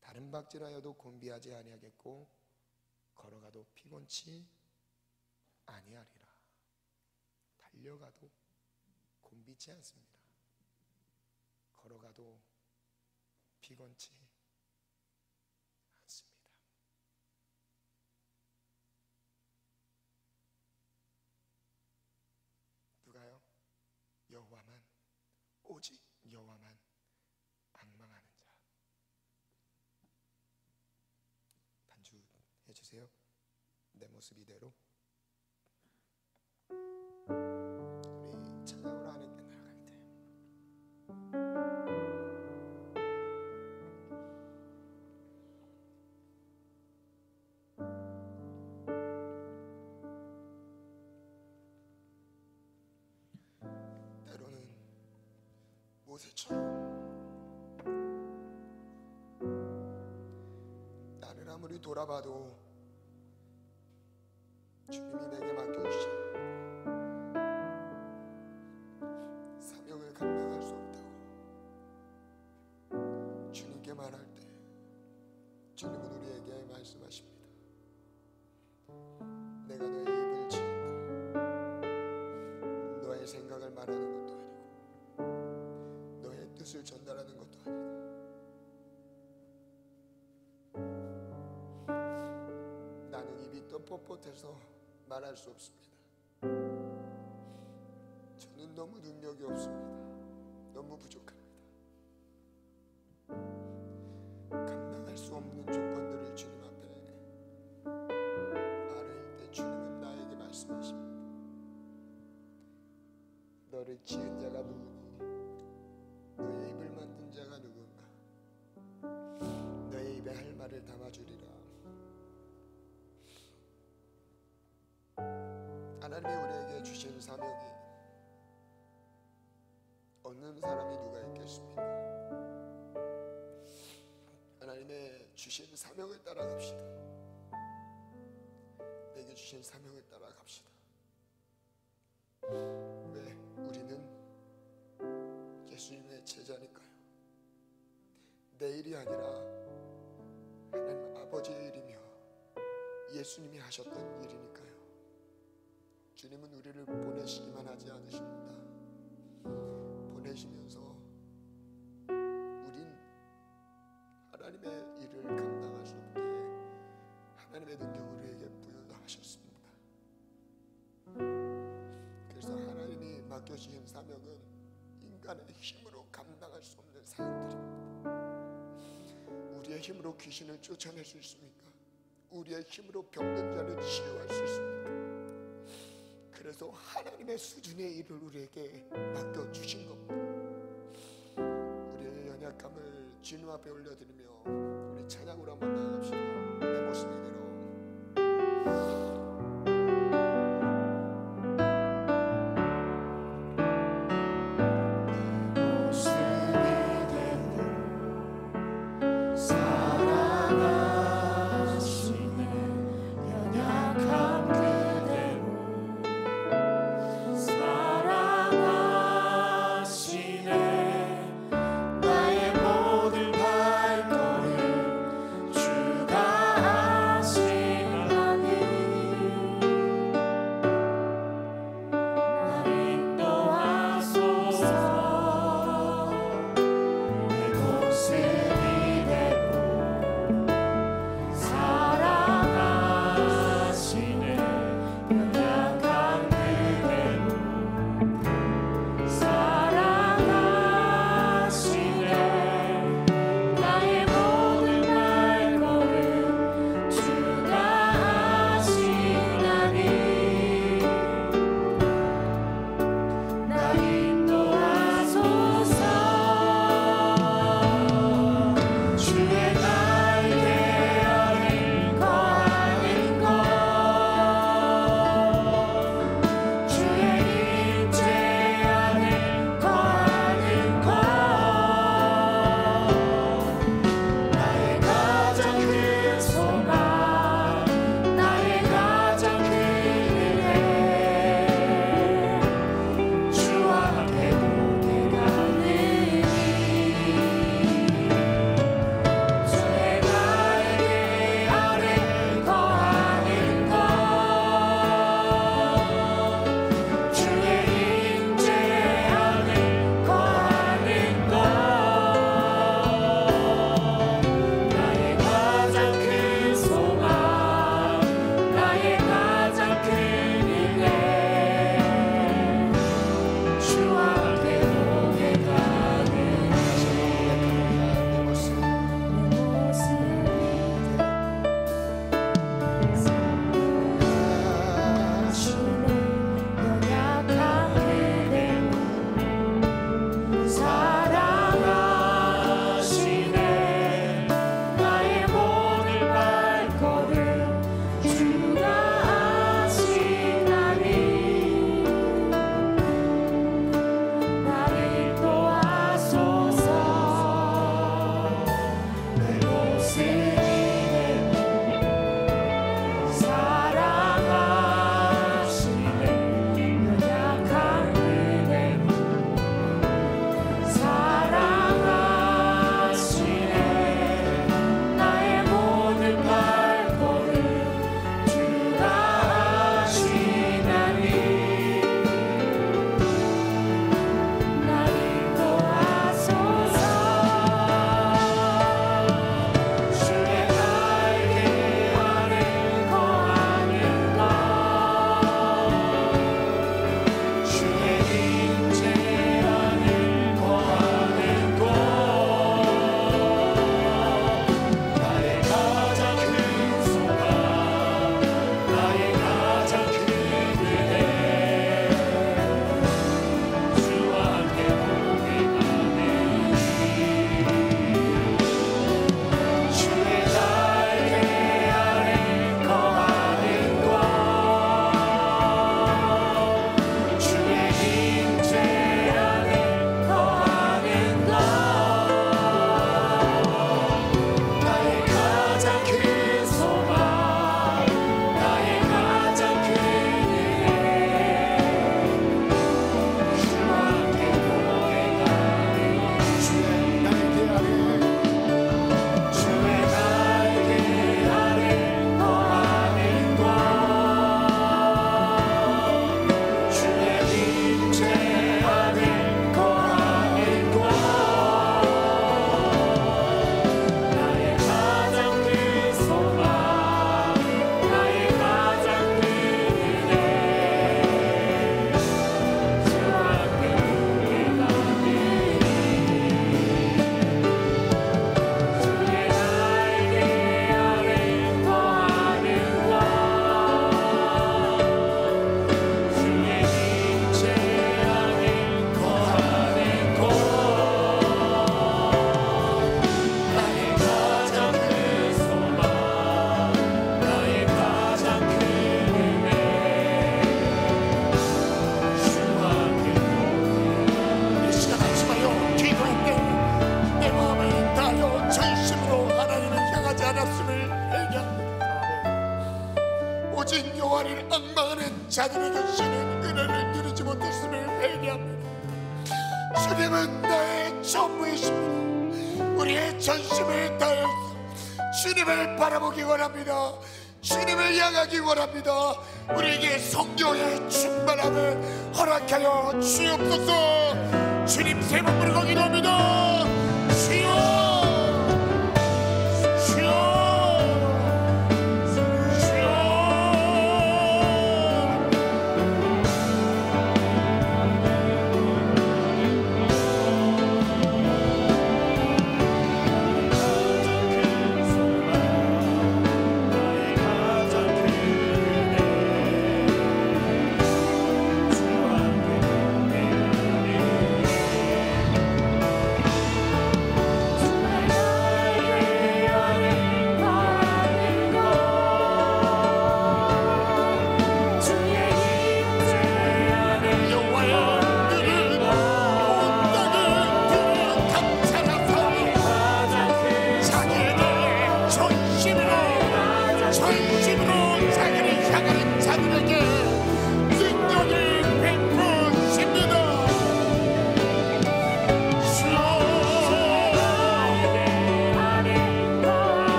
다른 박질하여도 곤비하지 아니하겠고 걸어가도 피곤치 아니하리라. 달려가도 곤비치 않습니다. 걸어가도 피곤치 않습니다. 누가요? 여호와만, 오직 여호와만 앙망하는 자. 반주 해주세요. 내 모습 이대로. 우리 찬양으로 하나님께 나아갈 때 때로는 모세처럼 나를 아무리 돌아봐도 주님이 내게 맡겨주신 사명을 감당할 수 없다고 주님께 말할 때 주님은 우리에게 말씀하십니다. 내가 너의 입을 지었다. 너의 생각을 말하는 것도 아니고 뜻을 전달하는 것도 아니다. 나는 입이 또 뻣뻣해서 말할 수 없습니다. 저는 너무 능력이 없습니다. 너무 부족합니다. 감당할 수 없는 조건들을 주님 앞에 아뢰일 때 주님은 나에게 말씀하십니다. 너를 지은 자가 누구니? 너의 입을 만든 자가 누군가? 너의 입에 할 말을 담아주리라. 하나님이 우리에게 주신 사명이 없는 사람이 누가 있겠습니까? 하나님의 주신 사명을 따라갑시다. 내게 주신 사명을 따라갑시다. 왜? 우리는 예수님의 제자니까요. 내 일이 아니라 하나님 아버지의 일이며 예수님이 하셨던 일이니까요. 주님은 우리를 보내시기만 하지 않으십니다. 보내시면서 우린 하나님의 일을 감당할 수 없게 하나님의 능력을 우리에게 부여하셨습니다. 그래서 하나님이 맡겨주신 사명은 인간의 힘으로 감당할 수 없는 사역들입니다. 우리의 힘으로 귀신을 쫓아낼 수 있습니까? 우리의 힘으로 병든 자를 치유할 수 있습니까? 그래서 하나님의 수준의 일을 우리에게 맡겨주신 겁니다. 우리의 연약함을 주님 앞에 올려드리며 우리 찬양으로 한번 나아갑시다. 내 모습 이대로. 나의 모든 발걸음 주가 자들에게 주시는 은혜를 누리지 못했음을 회개합니다. 주님은 나의 전부이십니다. 우리의 전심을 다해서 주님을 바라보기 원합니다. 주님을 향하기 원합니다. 우리에게 성령의 충만함을 허락하여 주옵소서. 주님 세 번 부르고 기도합니다. 주여,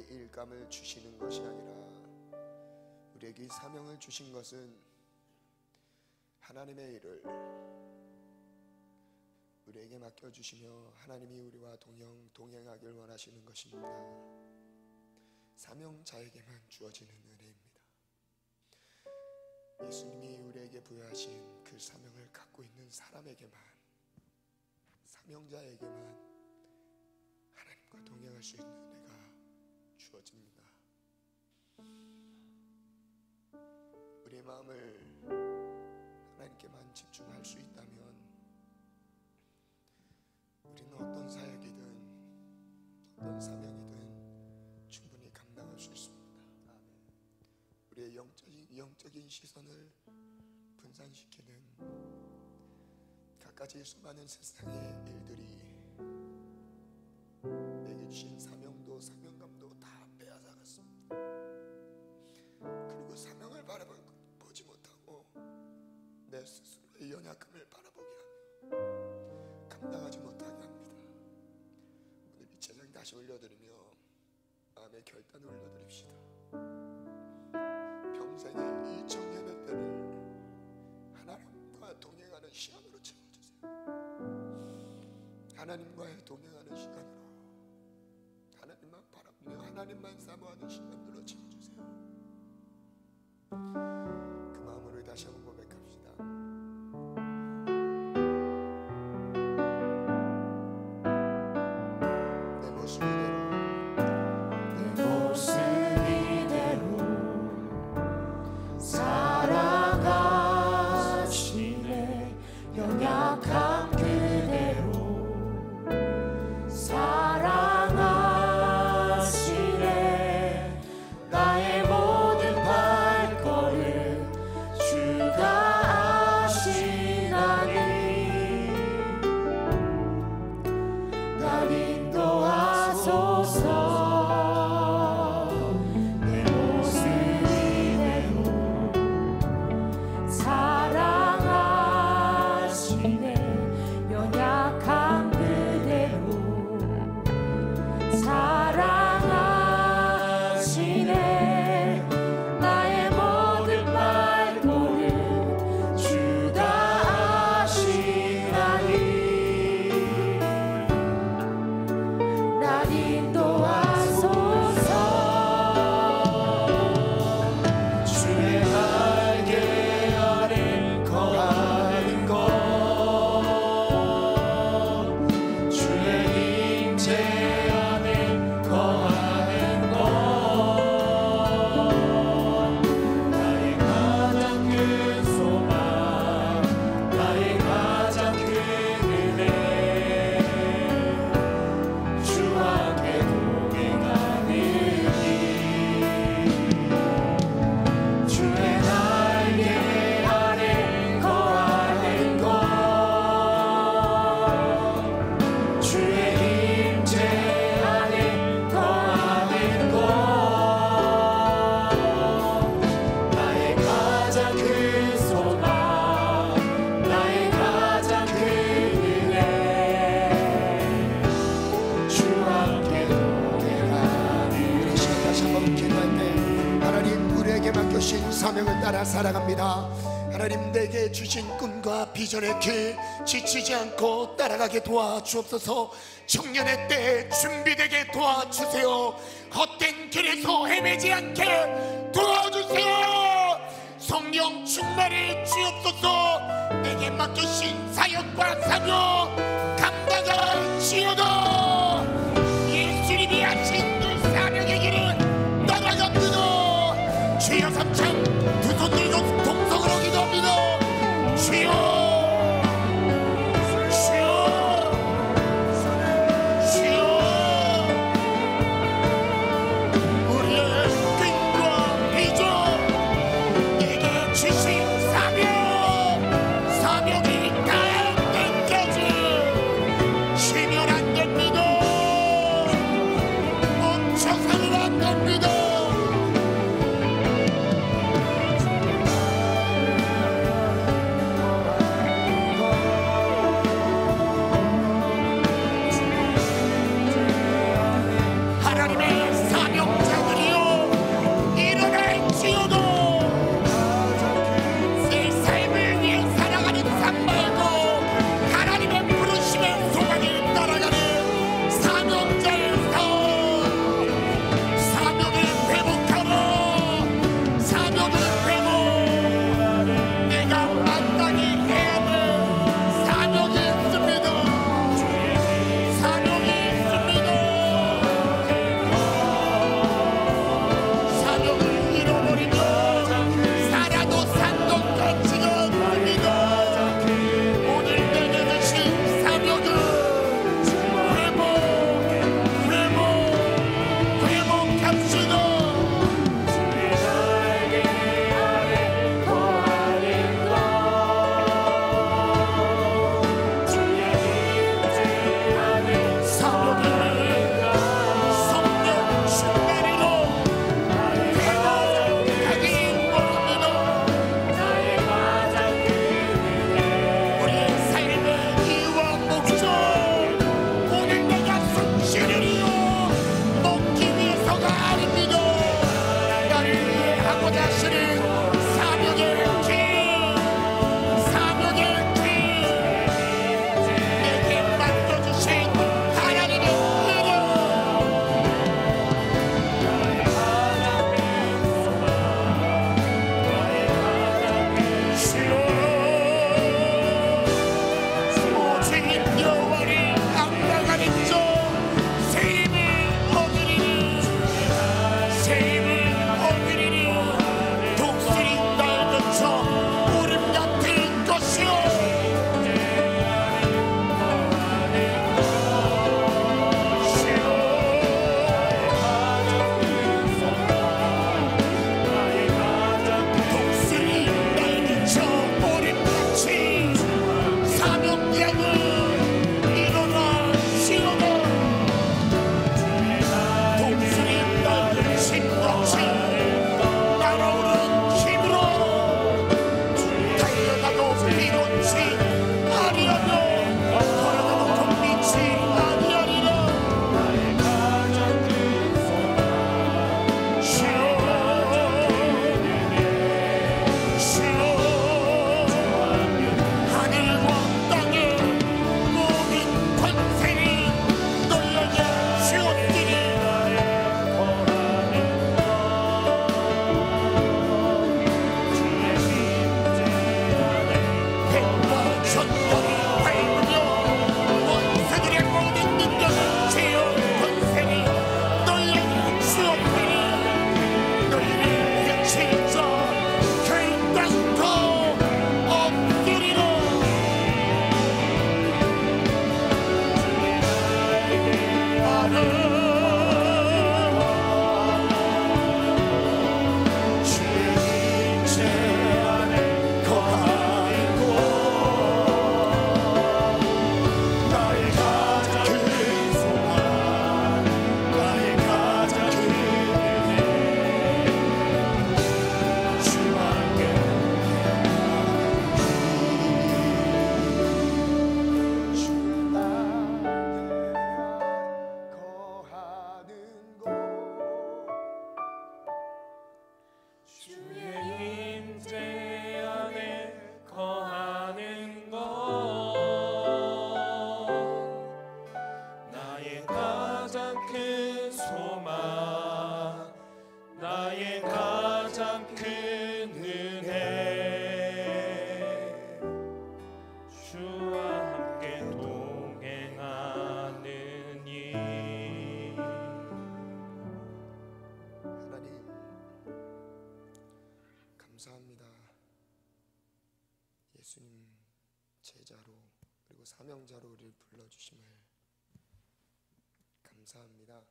일감을 주시는 것이 아니라 우리에게 이 사명을 주신 것은 하나님의 일을 우리에게 맡겨주시며 하나님이 우리와 동행하길 원하시는 것입니다. 사명자에게만 주어지는 은혜입니다. 예수님이 우리에게 부여하신 그 사명을 갖고 있는 사람에게만, 사명자에게만 하나님과 동행할 수 있는 은혜가 주어집니다. 우리의 마음을 하나님께만 집중할 수 있다면 우리는 어떤 사역이든 어떤 사명이든 충분히 감당할 수 있습니다. 우리의 영적인 시선을 분산시키는 갖가지 수많은 세상의 일들이 내게 주신 사명도 사명감도 다 빼앗아갔습니다. 그리고 사명을 바라보지 못하고 내 스스로의 연약함을 바라보게 하며 감당하지 못하게 합니다. 오늘 이 찬양 다시 올려드리며 마음의 결단을 올려드립시다. 평생의 이 청년의 때를 하나님과 동행하는 시간으로 채워주세요. 하나님과의 동행하는 시간으로, 하나님만 바라보며 하나님만 사모하는 시간으로 채워주세요. 그 마음으로 다시 한번 고백합시다. 내 모습 이대로, 내 모습 이대로 살아가시네. 연약함 그대로 사랑하시네. 나의 모든 발걸음 주가 아시나니 날 인도하소서. 내 모습 이대로 사랑하시네. 연약함 그대로 사랑하시네. 나의 모든 발걸음 주가 아시나니 날 인도하소서. 주의 날개 아래 거하는 것, 주의 임재 안에 거하는 것, 나의 가장 큰 소망, 나의 가장 큰 은혜, 주와 함께 동행하느니 주의 날개 아래 거하는 것, 주의 임재 안에 거하는 것, 나의 가장 큰 소망, 나의 가장 큰 은혜, 주와 함께 동행하는. 이 시간 다시 한번 기도할 때 하나님 우리에게 맡겨주신 사명을 따라 살아갑니다. 하나님 내게 주신 꿈과 비전의 길 지치지 않고 따라가게 도와주옵소서. 청년의 때에 준비되게 도와주세요. 헛된 길에서 헤매지 않게 도와주세요. 성령 충만을 주옵소서. 내게 맡겨주신 사역과 사명 감당할지어다. 예수님이 하신 그 사명의 길은 나아갑니다. 주여 삼창 두 손 들고 동성으로 기도합니다. 주여, 주여, 주여. 우리의 꿈과 비전, 내게 주신 사명이 닿을 때까지 쉬면 안 될 끝이 아니하리라. 나의 가장 큰 소망 주여 주여 하늘과 땅의 모든 권세를 너희에게 주었으니 백과 천년이 밟으며 원수들의 모든 능력을 제어 권세를 너희에게 주었으니 너희를 해칠 자 결단코 없으리라. 주의 인체 안에 거하는 곳 나의 가장 큰 소망 나의 가장 큰 은혜 주와 함께 주 거하는 곳 주의 임재 안에 거하는 것 나의 가장 큰 소망 나의 가장 큰 은혜 주와 함께 동행하느니. 하나님 감사합니다. 예수님 제자로 그리고 사명자로 우리를 불러주심을 감사합니다.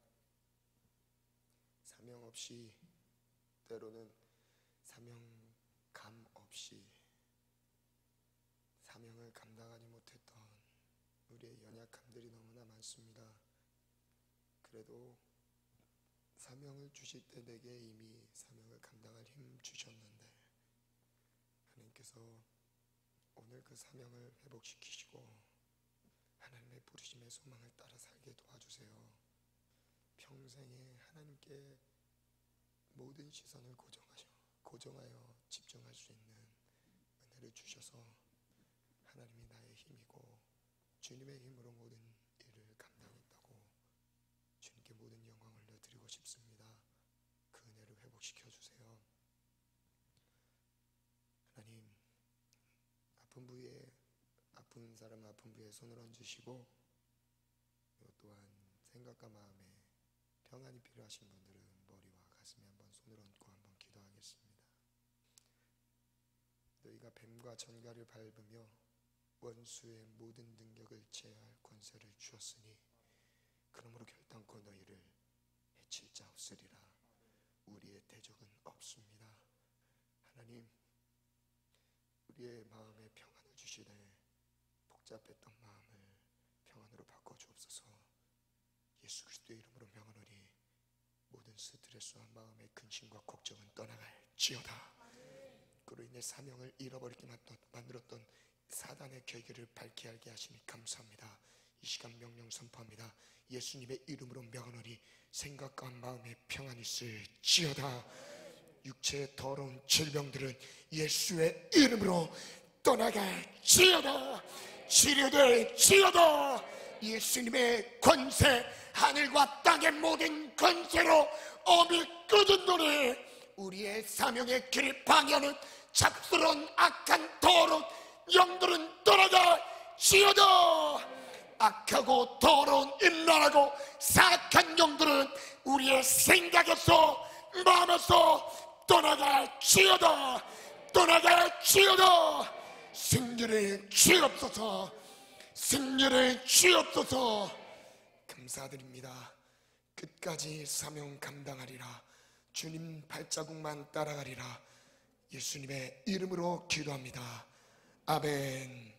사명 없이 때로는 사명감 없이 사명을 감당하지 못했던 우리의 연약함들이 너무나 많습니다. 그래도 사명을 주실 때 내게 이미 사명을 감당할 힘 주셨는데 하나님께서 오늘 그 사명을 회복시키시고 하나님의 부르심의 소망을 따라 살게 도와주세요. 평생에 하나님께 모든 시선을 고정하여 집중할 수 있는 은혜를 주셔서 하나님이 나의 힘이고 주님의 힘으로 모든 일을 감당했다고 주님께 모든 영광을 올려드리고 싶습니다. 그 은혜를 회복시켜 주세요. 하나님, 아픈 사람 아픈 부위에 손을 얹으시고 또 또한 생각과 마음에 평안이 필요하신 분들은 머리와 가슴에 한번 손을 얹고 한번 기도하겠습니다. 너희가 뱀과 전갈을 밟으며 원수의 모든 능력을 제어할 권세를 주었으니 그러므로 결단코 너희를 해칠 자 없으리라. 우리의 대적은 없습니다. 하나님, 우리의 마음에 평안을 주시되 복잡했던 마음을 평안으로 바꿔주옵소서. 예수 그리스도의 이름으로 명하노니 모든 스트레스와 마음의 근심과 걱정은 떠나갈지어다. 그로 인해 사명을 잃어버리게 만들었던 사단의 계기를 밝게 알게 하시니 감사합니다. 이 시간 명령 선포합니다. 예수님의 이름으로 명하노니 생각과 마음의 평안이 있을지어다. 육체의 더러운 질병들은 예수의 이름으로 떠나갈지어다. 치료될지어다. 예수님의 권세, 하늘과 땅의 모든 권세로 어미 끄든노니 우리의 사명의 길을 방해하는 잡스러운 악한 더러운 영들은 떠나갈지어다. 악하고 더러운 음란하고 사악한 영들은 우리의 생각에서 마음에서 떠나갈지어다. 승리를 주옵소서. 감사드립니다. 끝까지 사명 감당하리라. 주님 발자국만 따라가리라. 예수님의 이름으로 기도합니다. 아멘.